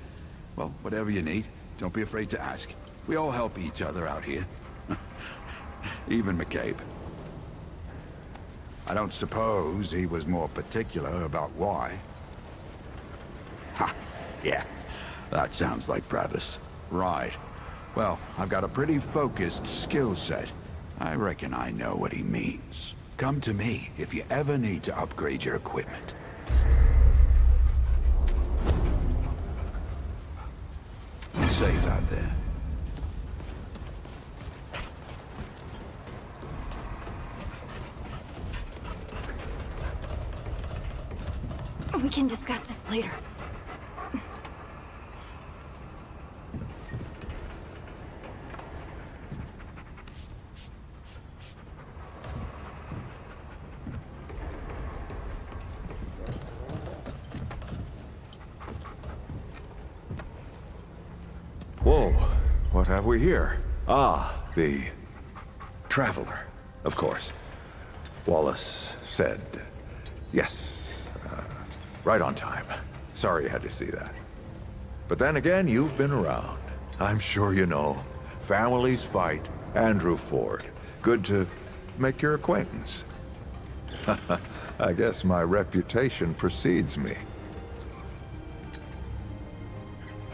R: Well, whatever you need, don't be afraid to ask. We all help each other out here. Even McCabe.
F: I don't suppose he was more particular about why.
R: Ha! Yeah, that sounds like Travis. Right. Well, I've got a pretty focused skill set. I reckon I know what he means. Come to me if you ever need to upgrade your equipment. Be safe out there.
E: We can discuss this later.
P: Whoa, what have we here? Ah, the Traveler, of course. Wallace said yes. Right on time. Sorry you had to see that. But then again, you've been around. I'm sure you know. Families fight. Andrew Ford. Good to make your acquaintance. I guess my reputation precedes me.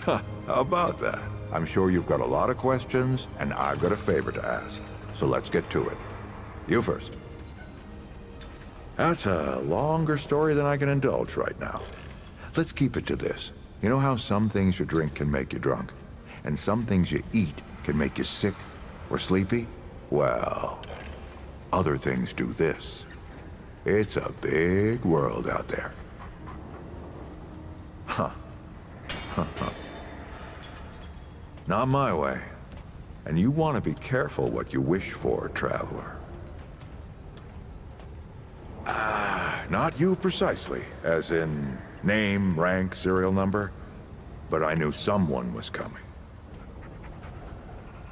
P: Huh, how about that? I'm sure you've got a lot of questions, and I've got a favor to ask. So let's get to it. You first. That's a longer story than I can indulge right now. Let's keep it to this. You know how some things you drink can make you drunk? And some things you eat can make you sick or sleepy? Well, other things do this. It's a big world out there. Huh. Not my way. And you want to be careful what you wish for, Traveler. Not you precisely, as in name, rank, serial number, but I knew someone was coming.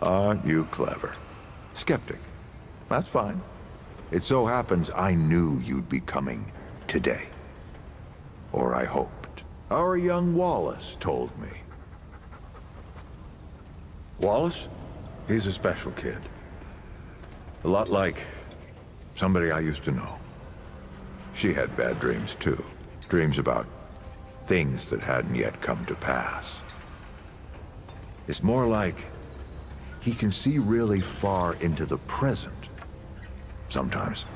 P: Aren't you clever? Skeptic. That's fine. It so happens I knew you'd be coming today. Or I hoped. Our young Wallace told me. Wallace? He's a special kid. A lot like somebody I used to know. She had bad dreams, too. Dreams about things that hadn't yet come to pass. It's more like he can see really far into the present. Sometimes.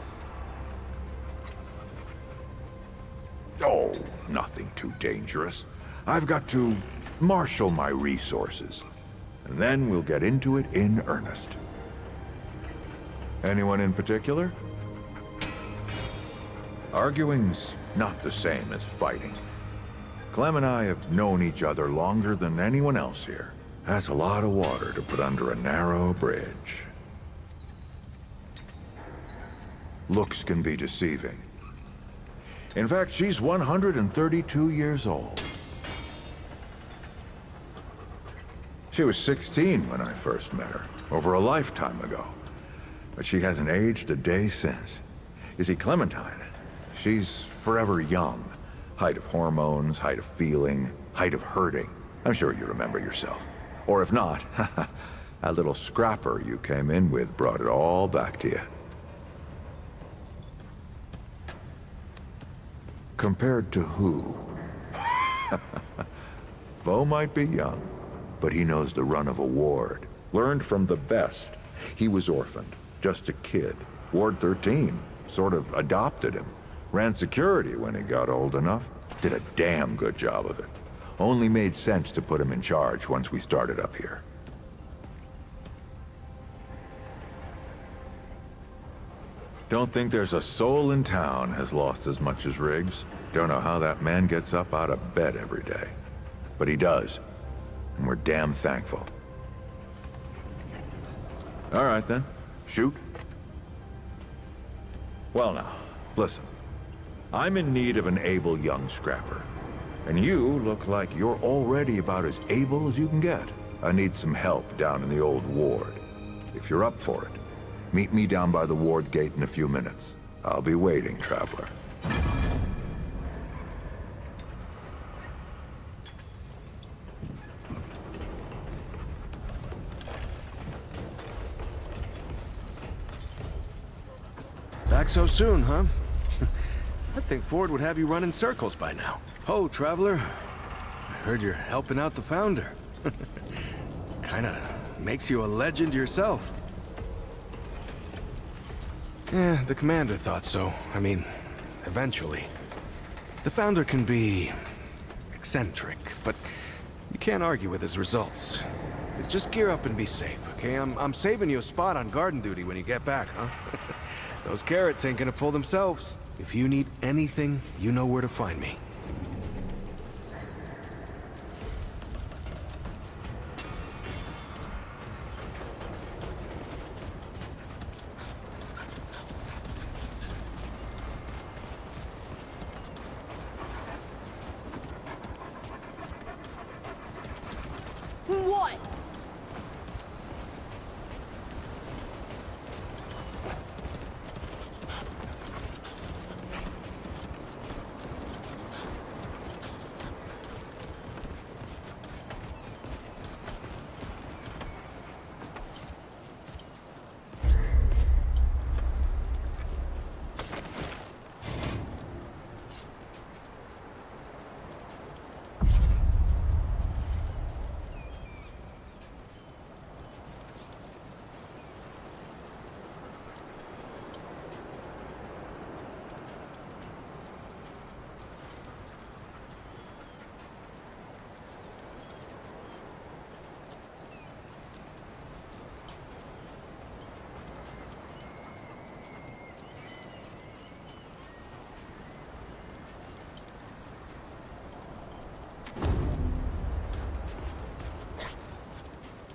P: Oh, nothing too dangerous. I've got to marshal my resources. And then we'll get into it in earnest. Anyone in particular? Arguing's not the same as fighting. Clem and I have known each other longer than anyone else here. That's a lot of water to put under a narrow bridge. Looks can be deceiving. In fact, she's 132 years old. She was 16 when I first met her, over a lifetime ago. But she hasn't aged a day since. You see, Clementine, she's forever young. Height of hormones, height of feeling, height of hurting. I'm sure you remember yourself. Or if not, that little scrapper you came in with brought it all back to you. Compared to who? Bo might be young, but he knows the run of a ward. Learned from the best. He was orphaned, just a kid. Ward 13 sort of adopted him. Ran security when he got old enough. Did a damn good job of it. Only made sense to put him in charge once we started up here. Don't think there's a soul in town has lost as much as Riggs. Don't know how that man gets up out of bed every day. But he does. And we're damn thankful. All right then. Shoot. Well now, listen. I'm in need of an able young scrapper. And you look like you're already about as able as you can get. I need some help down in the old ward. If you're up for it, meet me down by the ward gate in a few minutes. I'll be waiting, traveler.
D: Back so soon, huh? I think Ford would have you run in circles by now. Oh, traveler. I heard you're helping out the founder. Kinda makes you a legend yourself. Yeah, the commander thought so. I mean, eventually. The founder can be eccentric, but you can't argue with his results. Just gear up and be safe, okay? I'm saving you a spot on garden duty when you get back, huh? Those carrots ain't gonna pull themselves. If you need anything, you know where to find me.
C: What?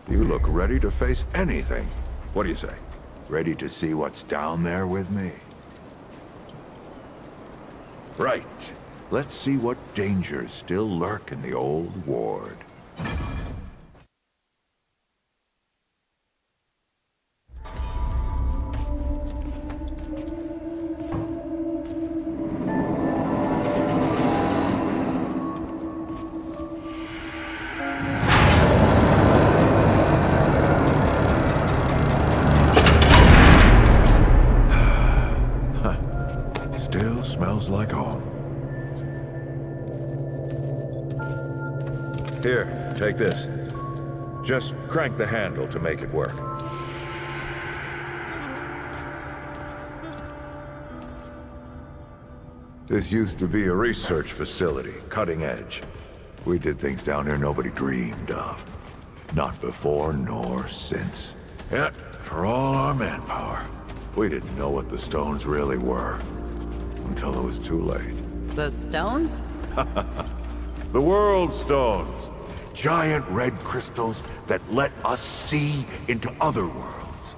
P: You look ready to face anything. What do you say? Ready to see what's down there with me? Right. Let's see what dangers still lurk in the old ward. Still smells like home. Here, take this. Just crank the handle to make it work. This used to be a research facility, cutting edge. We did things down here nobody dreamed of. Not before nor since. Yet, for all our manpower, we didn't know what the stones really were. Until it was too late.
B: The stones?
P: The World Stones. Giant red crystals that let us see into other worlds.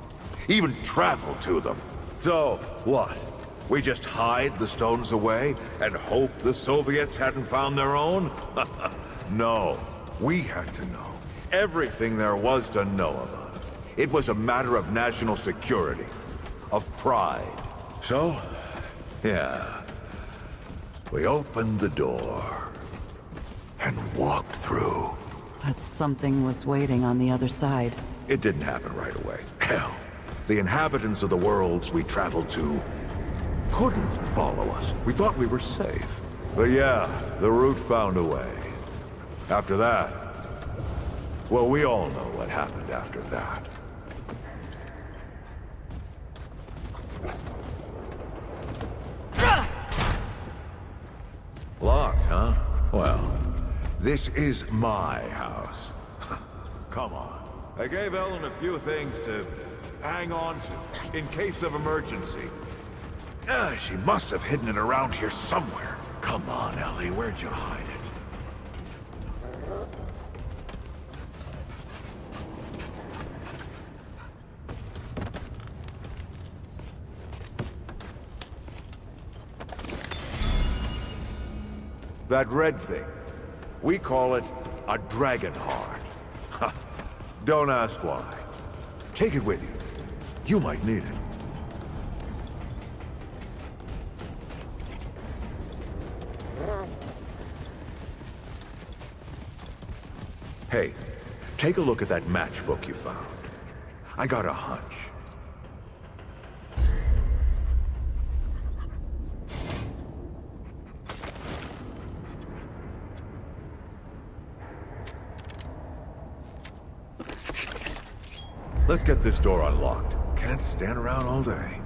P: Even travel to them. So, what? We just hide the stones away and hope the Soviets hadn't found their own? No. We had to know everything there was to know about it. It was a matter of national security, of pride. So, yeah, we opened the door and walked through.
B: But something was waiting on the other side.
P: It didn't happen right away. Hell, the inhabitants of the worlds we traveled to couldn't follow us. We thought we were safe. But yeah, the route found a way. After that, well, we all know what happened after that. Locked, huh? Well, this is my house. Come on. I gave Ellen a few things to hang on to in case of emergency. She must have hidden it around here somewhere. Come on, Ellie, where'd you hide it? That red thing. We call it a dragon heart. Don't ask why. Take it with you. You might need it. Hey, take a look at that matchbook you found. I got a hunch. Let's get this door unlocked. Can't stand around all day.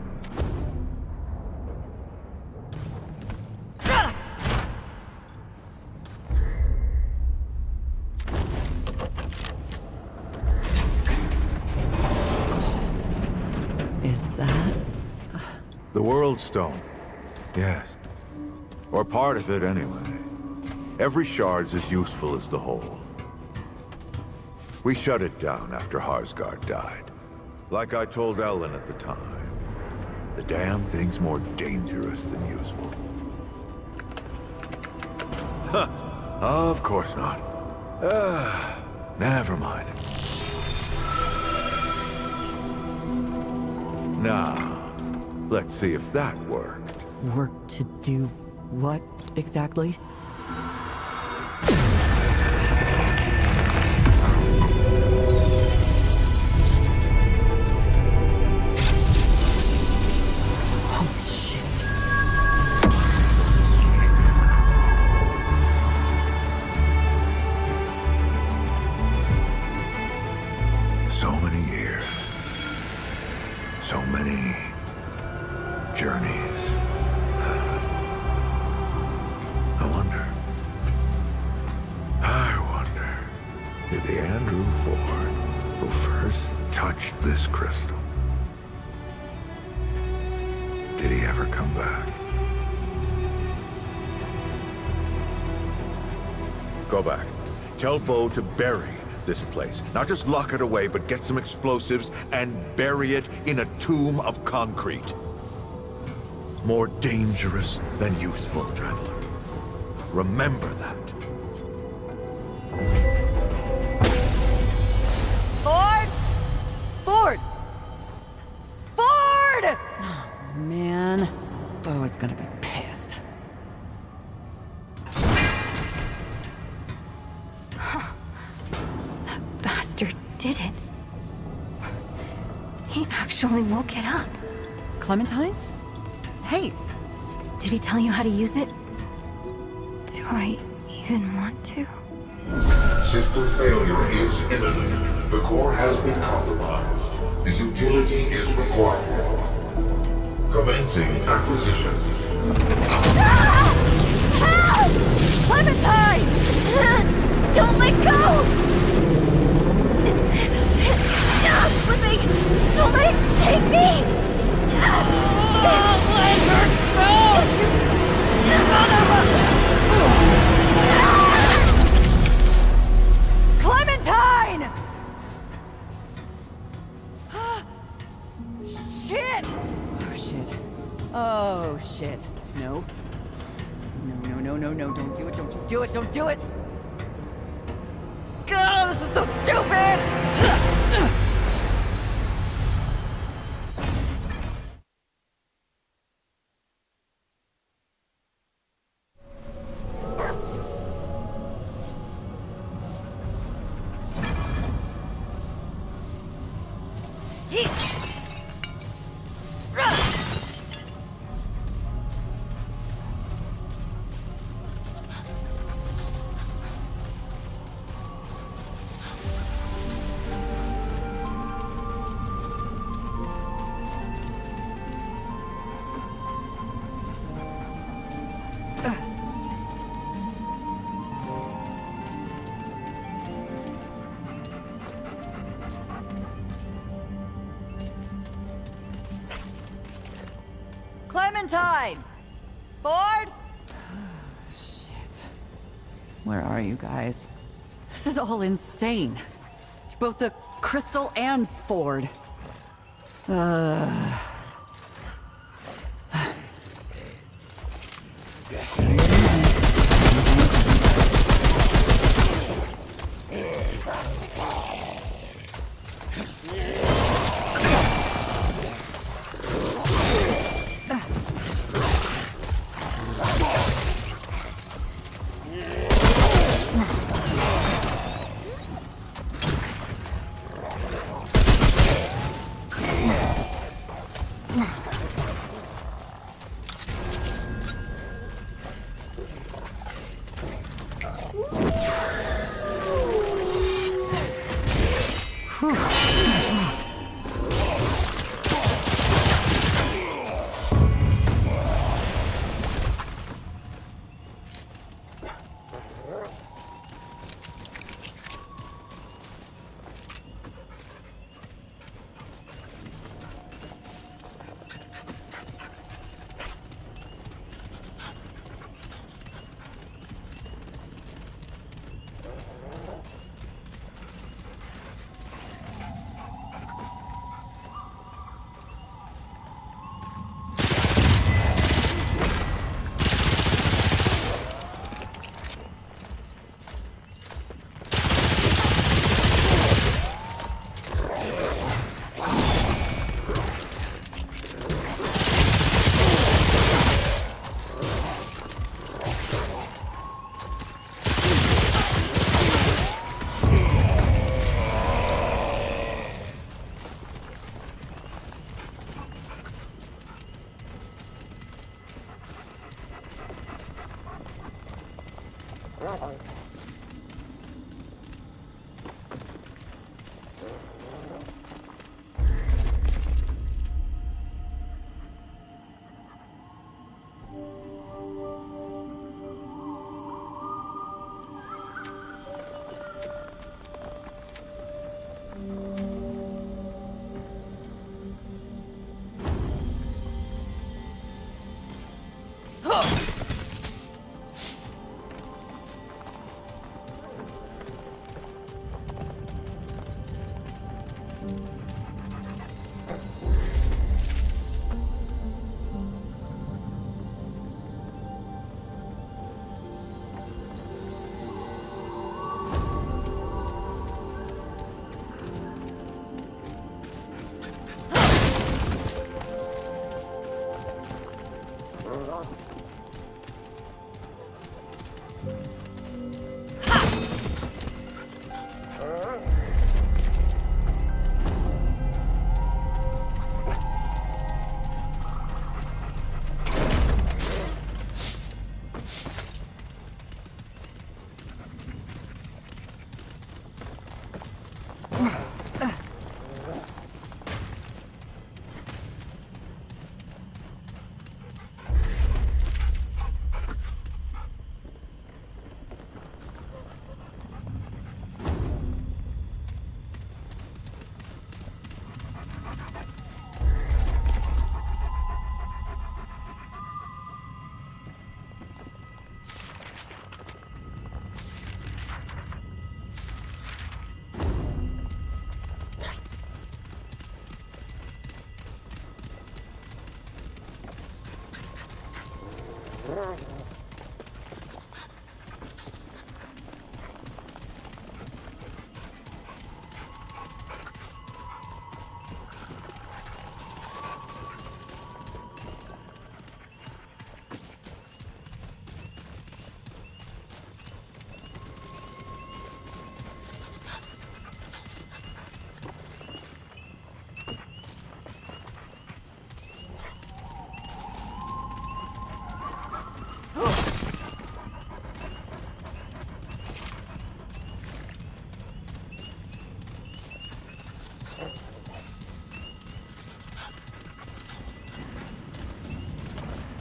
B: Is that?
P: The World Stone. Yes. Or part of it, anyway. Every shard's as useful as the whole. We shut it down after Harsgard died. Like I told Ellen at the time. The damn thing's more dangerous than useful. Huh. Of course not. Never mind. Now, let's see if that worked.
B: Work to do what exactly?
P: So many years. So many journeys. I wonder, did the Andrew Ford who first touched this crystal, did he ever come back? Go back. Tell Bo to bury this place. Not just lock it away, but get some explosives and bury it in a tomb of concrete. More dangerous than useful, traveler. Remember that.
B: Ford! Ford! Ford! Oh, man. Bo is gonna be pissed.
E: That bastard did it. He actually woke it up.
B: Clementine? Hey!
E: Did he tell you how to use it? Do I even want to?
S: System failure is imminent. The core has been compromised. The utility is required. Commencing acquisition.
E: Help! Clementine! Don't let go! Stop slipping! Don't let it take me! Let her go!
B: Clementine! Shit! Oh, shit. Oh, shit. No. No, don't do it, don't you do it, don't do it! God, this is so stupid! Clementine! Ford? Shit. Where are you guys? This is all insane. Both the Crystal and Ford.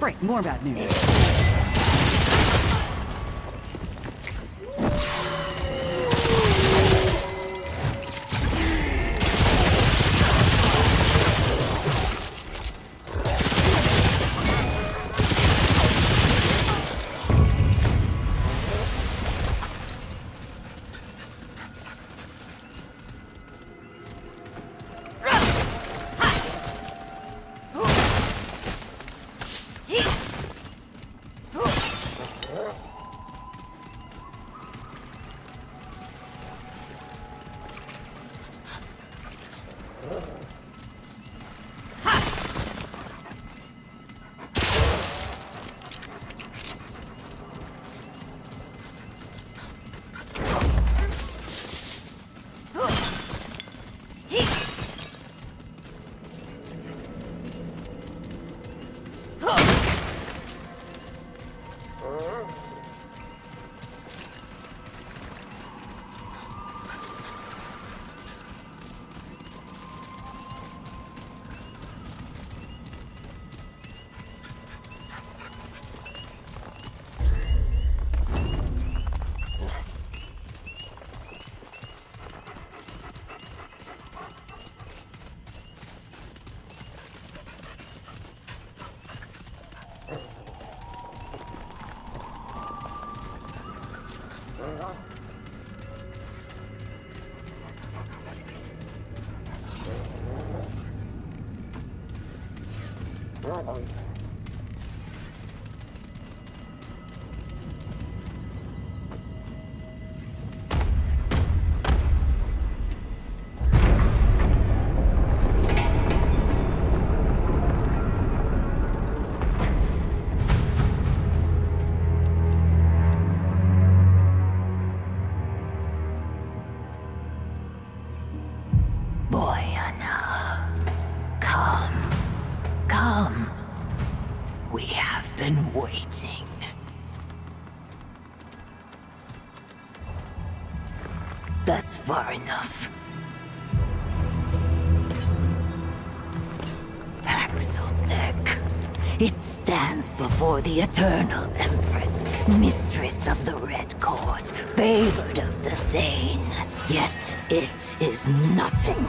B: Great, more bad news.
T: waiting. That's far enough. Paxotech. It stands before the Eternal Empress, Mistress of the Red Court, favored of the Thane. Yet it is nothing.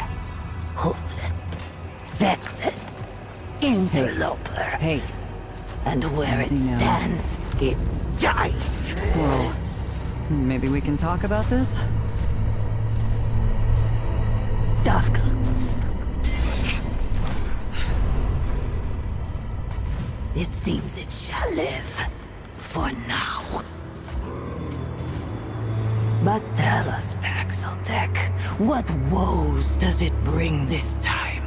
T: Hoofless, feckless, interloper.
B: Hey.
T: And where it stands, it dies.
B: Well, maybe we can talk about this?
T: Dafka. It seems it shall live. For now. But tell us, Paxotech, what woes does it bring this time?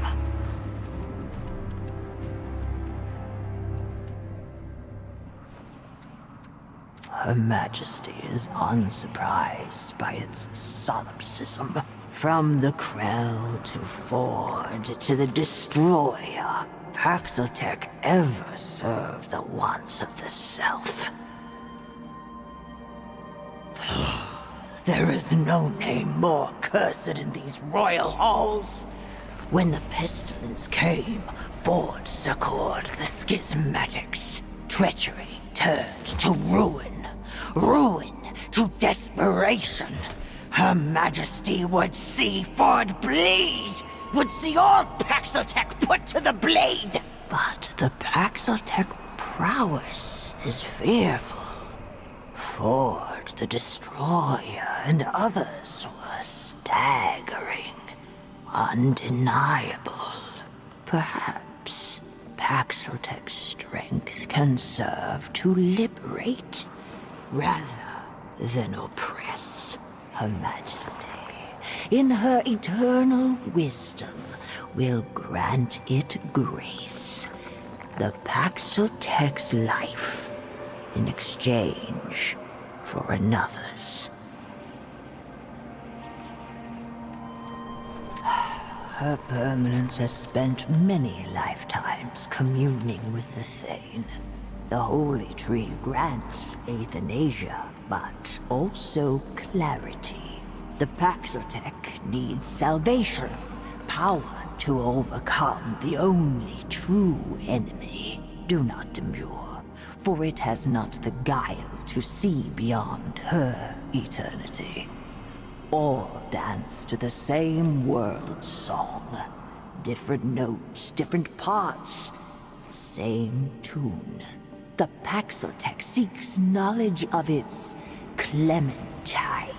T: Her Majesty is unsurprised by its solipsism. From the Krell to Ford to the Destroyer, Paxotech ever served the wants of the Self. There is no name more cursed in these royal halls. When the pestilence came, Ford succored the schismatics. Treachery turned to ruin. Ruin to desperation. Her Majesty would see Ford bleed, would see all Paxotech put to the blade. But the Paxotech prowess is fearful. Ford, the Destroyer, and others were staggering, undeniable. Perhaps Paxotech's strength can serve to liberate, rather than oppress. Her Majesty, in her eternal wisdom, will grant it grace. The Paxotech's life in exchange for another's. Her permanence has spent many lifetimes communing with the Thane. The Holy Tree grants euthanasia, but also clarity. The Paxotech needs salvation, power to overcome the only true enemy. do not demur, for it has not the guile to see beyond her eternity. All dance to the same world song. Different notes, different parts, same tune. The Paxotech seeks knowledge of its Clementine.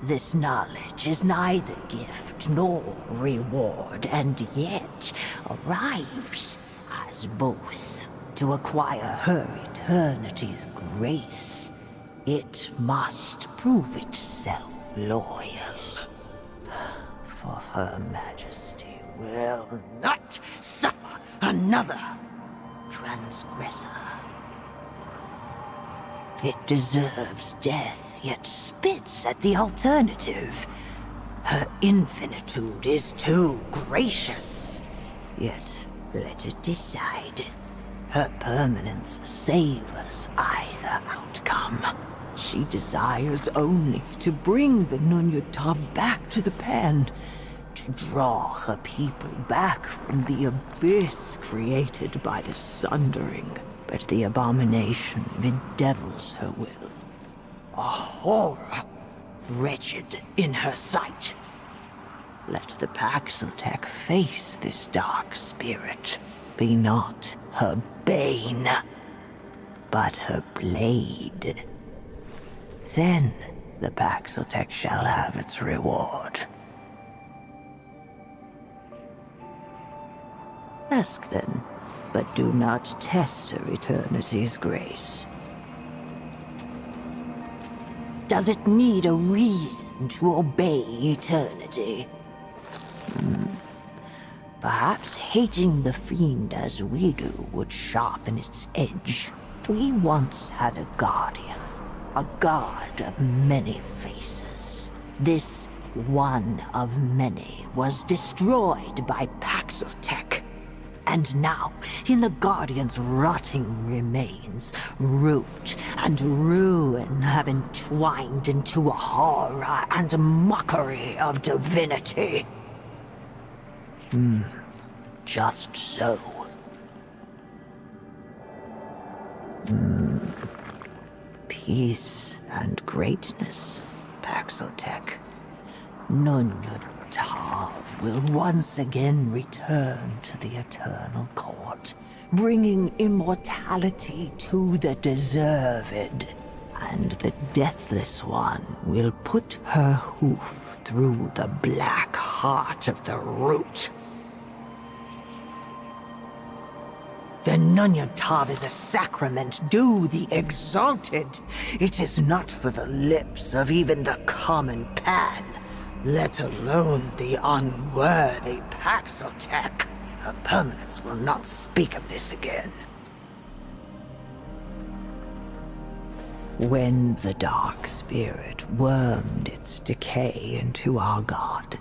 T: This knowledge is neither gift nor reward, and yet arrives as both. To acquire her eternity's grace, it must prove itself loyal. For her majesty will not suffer another transgressor. It deserves death, yet spits at the alternative. Her infinitude is too gracious, yet let it decide. Her permanence savors either outcome. She desires only to bring the Nunyatav back to the pen, to draw her people back from the abyss created by the Sundering. But the abomination bedevils her will. A horror, wretched in her sight. Let the Paxotech face this dark spirit. Be not her bane, but her blade. Then the Paxotech shall have its reward. Ask then, but do not test her eternity's grace. Does it need a reason to obey eternity? Perhaps hating the fiend as we do would sharpen its edge. We once had a guardian, a god of many faces. This one of many was destroyed by Paxotech. And now, in the Guardian's rotting remains, root and ruin have entwined into a horror and mockery of divinity. Just so. Peace and greatness, Paxotech. Nunyatav will once again return to the Eternal Court, bringing immortality to the deserved. And the Deathless One will put her hoof through the black heart of the root. The Nunyatav is a sacrament due the exalted. It is not for the lips of even the common pan, let alone the unworthy Paxotech. Her permanence will not speak of this again. When the dark spirit wormed its decay into our god,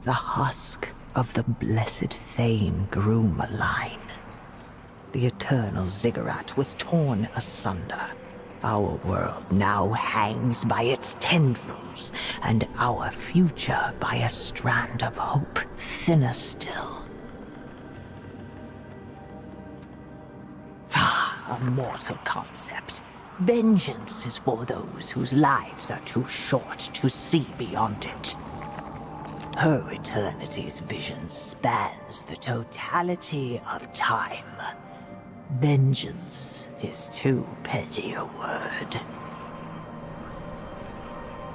T: the husk of the blessed Thane grew malign. The eternal ziggurat was torn asunder. Our world now hangs by its tendrils, and our future by a strand of hope thinner still. A mortal concept. Vengeance is for those whose lives are too short to see beyond it. Her eternity's vision spans the totality of time. Vengeance is too petty a word.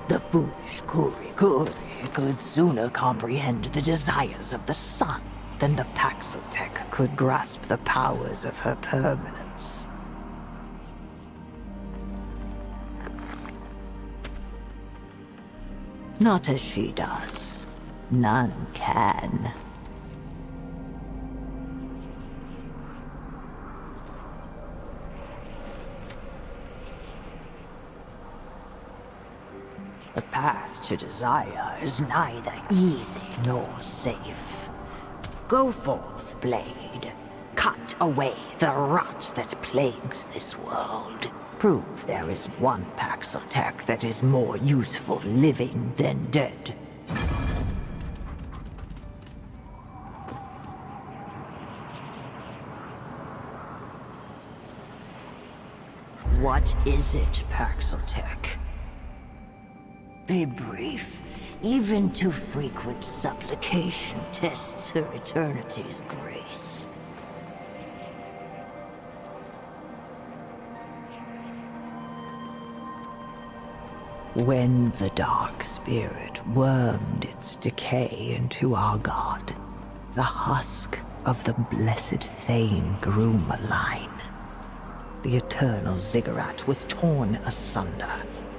T: The foolish Kuri could sooner comprehend the desires of the sun than the Paxotech could grasp the powers of her permanence. Not as she does. None can. The path to desire is neither easy nor safe. Go forth, blade. Cut away the rot that plagues this world. Prove there is one Paxotech that is more useful living than dead. What is it, Paxeltech? Be brief. Even too frequent supplication tests her eternity's grace. When the dark spirit wormed its decay into our god, the husk of the blessed Thane grew malign. The eternal ziggurat was torn asunder.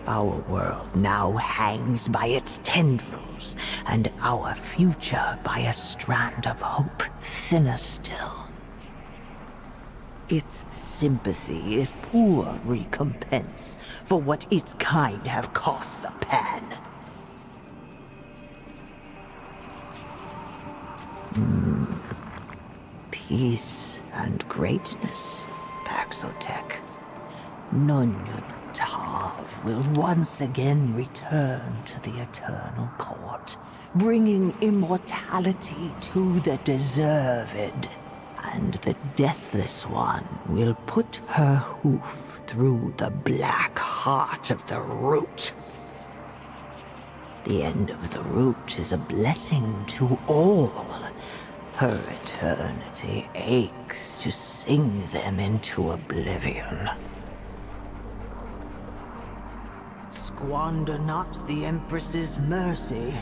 T: Our world now hangs by its tendrils, and our future by a strand of hope thinner still. Its sympathy is poor recompense for what its kind have cost the pan. Peace and greatness, Paxotech. Nunyun Tav will once again return to the Eternal Court, bringing immortality to the deserved. And the Deathless One will put her hoof through the black heart of the root. The end of the root is a blessing to all. Her eternity aches to sing them into oblivion. Squander not the Empress's mercy.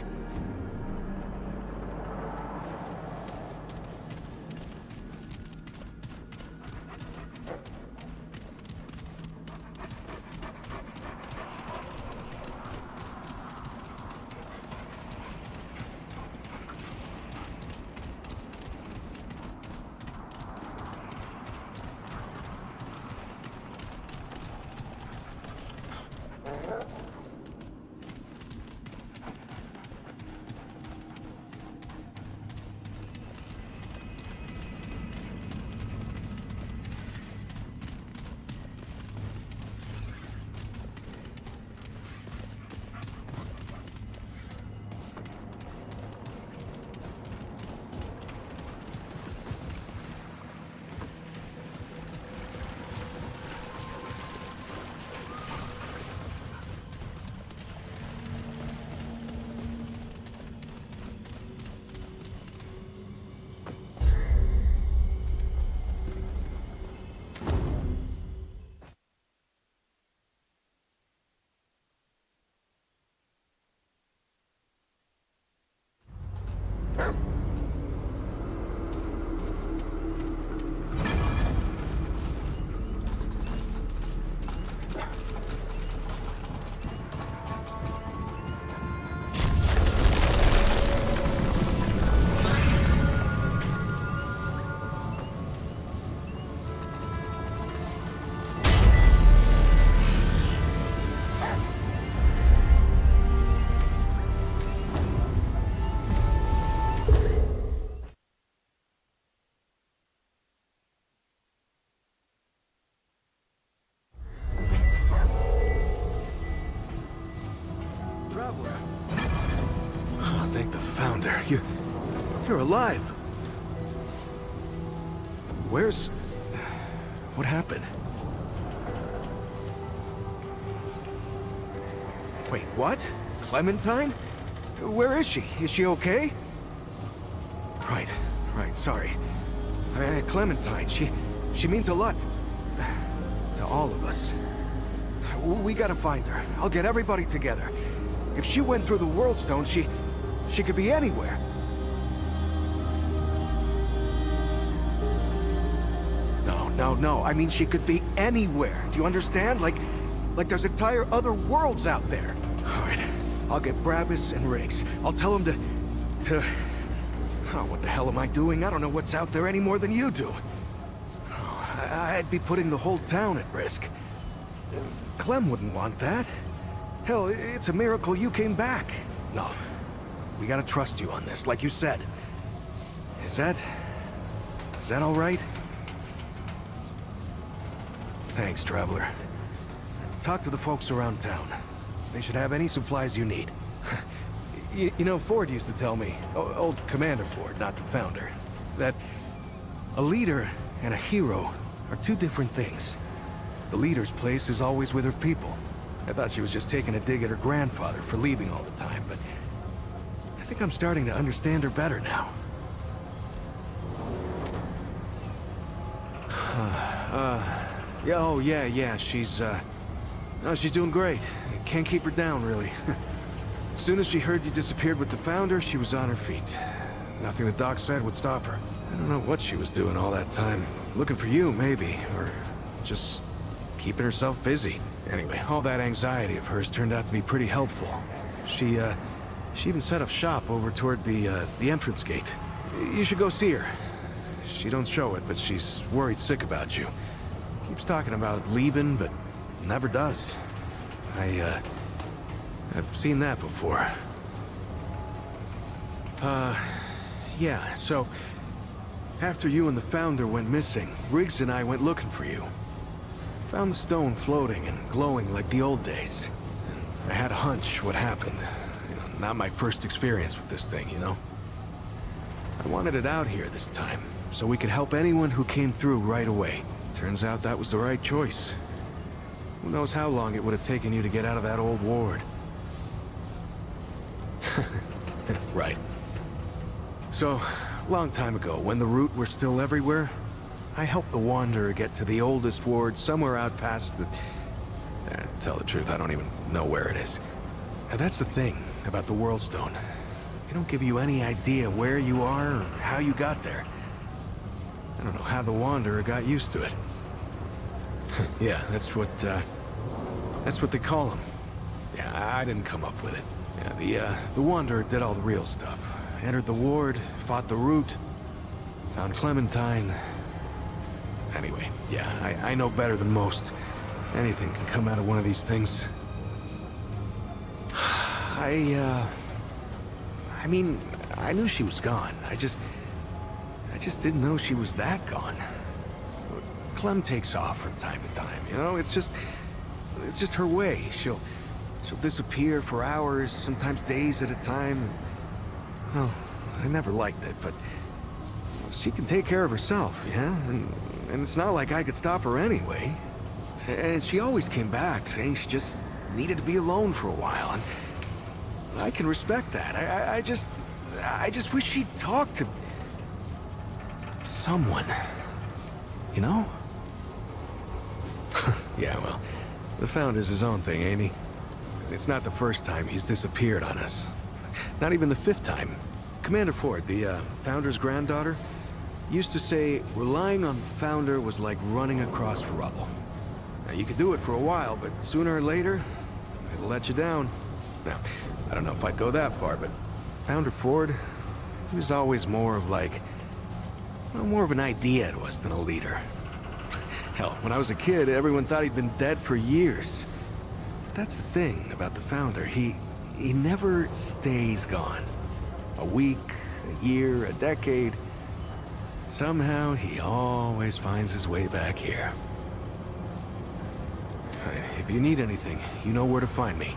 D: Oh, thank the Founder. You're alive. What happened? Wait, what? Clementine? Where is she? Is she okay? Right, sorry. Clementine, she means a lot to all of us. We gotta find her. I'll get everybody together. If she went through the World Stone, she could be anywhere. No. I mean, she could be anywhere. Do you understand? Like there's entire other worlds out there. All right, I'll get Brabus and Riggs. I'll tell them to... Oh, what the hell am I doing? I don't know what's out there any more than you do. Oh, I'd be putting the whole town at risk. Clem wouldn't want that. Hell, it's a miracle you came back. No, we gotta trust you on this, like you said. Is that all right? Thanks, Traveler. Talk to the folks around town. They should have any supplies you need. You know, Ford used to tell me, old Commander Ford, not the Founder, that a leader and a hero are two different things. The leader's place is always with her people. I thought she was just taking a dig at her grandfather for leaving all the time, but I think I'm starting to understand her better now. Yeah, she's doing great. Can't keep her down, really. As soon as she heard you disappeared with the Founder, she was on her feet. Nothing the doc said would stop her. I don't know what she was doing all that time. Looking for you, maybe, or just keeping herself busy. Anyway, all that anxiety of hers turned out to be pretty helpful. She even set up shop over toward the entrance gate. You should go see her. She don't show it, but she's worried sick about you. Keeps talking about leaving, but never does. I've seen that before. Yeah, so after you and the Founder went missing, Riggs and I went looking for you. Found the stone floating and glowing like the old days. I had a hunch what happened. Not my first experience with this thing, you know? I wanted it out here this time, so we could help anyone who came through right away. Turns out that was the right choice. Who knows how long it would have taken you to get out of that old ward. Right. So, long time ago, when the Root were still everywhere, I helped the Wanderer get to the oldest ward somewhere out past the... tell the truth, I don't even know where it is. Now that's the thing about the World Stone. They don't give you any idea where you are or how you got there. I don't know how the Wanderer got used to it. Yeah, that's what they call him. Yeah, I didn't come up with it. Yeah, the Wanderer did all the real stuff. Entered the ward, fought the Root, found Clementine. Anyway, yeah, I know better than most. Anything can come out of one of these things. I mean, I knew she was gone. I just didn't know she was that gone. Clem takes off from time to time, you know? It's just her way. She'll disappear for hours, sometimes days at a time. Well, I never liked it, but she can take care of herself, yeah? And it's not like I could stop her anyway. And she always came back, saying she just needed to be alone for a while, and I can respect that. I just wish she'd talk to someone, you know? Yeah, well, the Founder's his own thing, ain't he? It's not the first time he's disappeared on us. Not even the 5th time. Commander Ford, the Founder's granddaughter, used to say relying on the Founder was like running across rubble. Now, you could do it for a while, but sooner or later, it'll let you down. Now, I don't know if I'd go that far, but Founder Ford, he was always more of like... well, more of an idea to us than a leader. Hell, when I was a kid, everyone thought he'd been dead for years. But that's the thing about the Founder. He never stays gone. A week, a year, a decade. Somehow, he always finds his way back here. If you need anything, you know where to find me.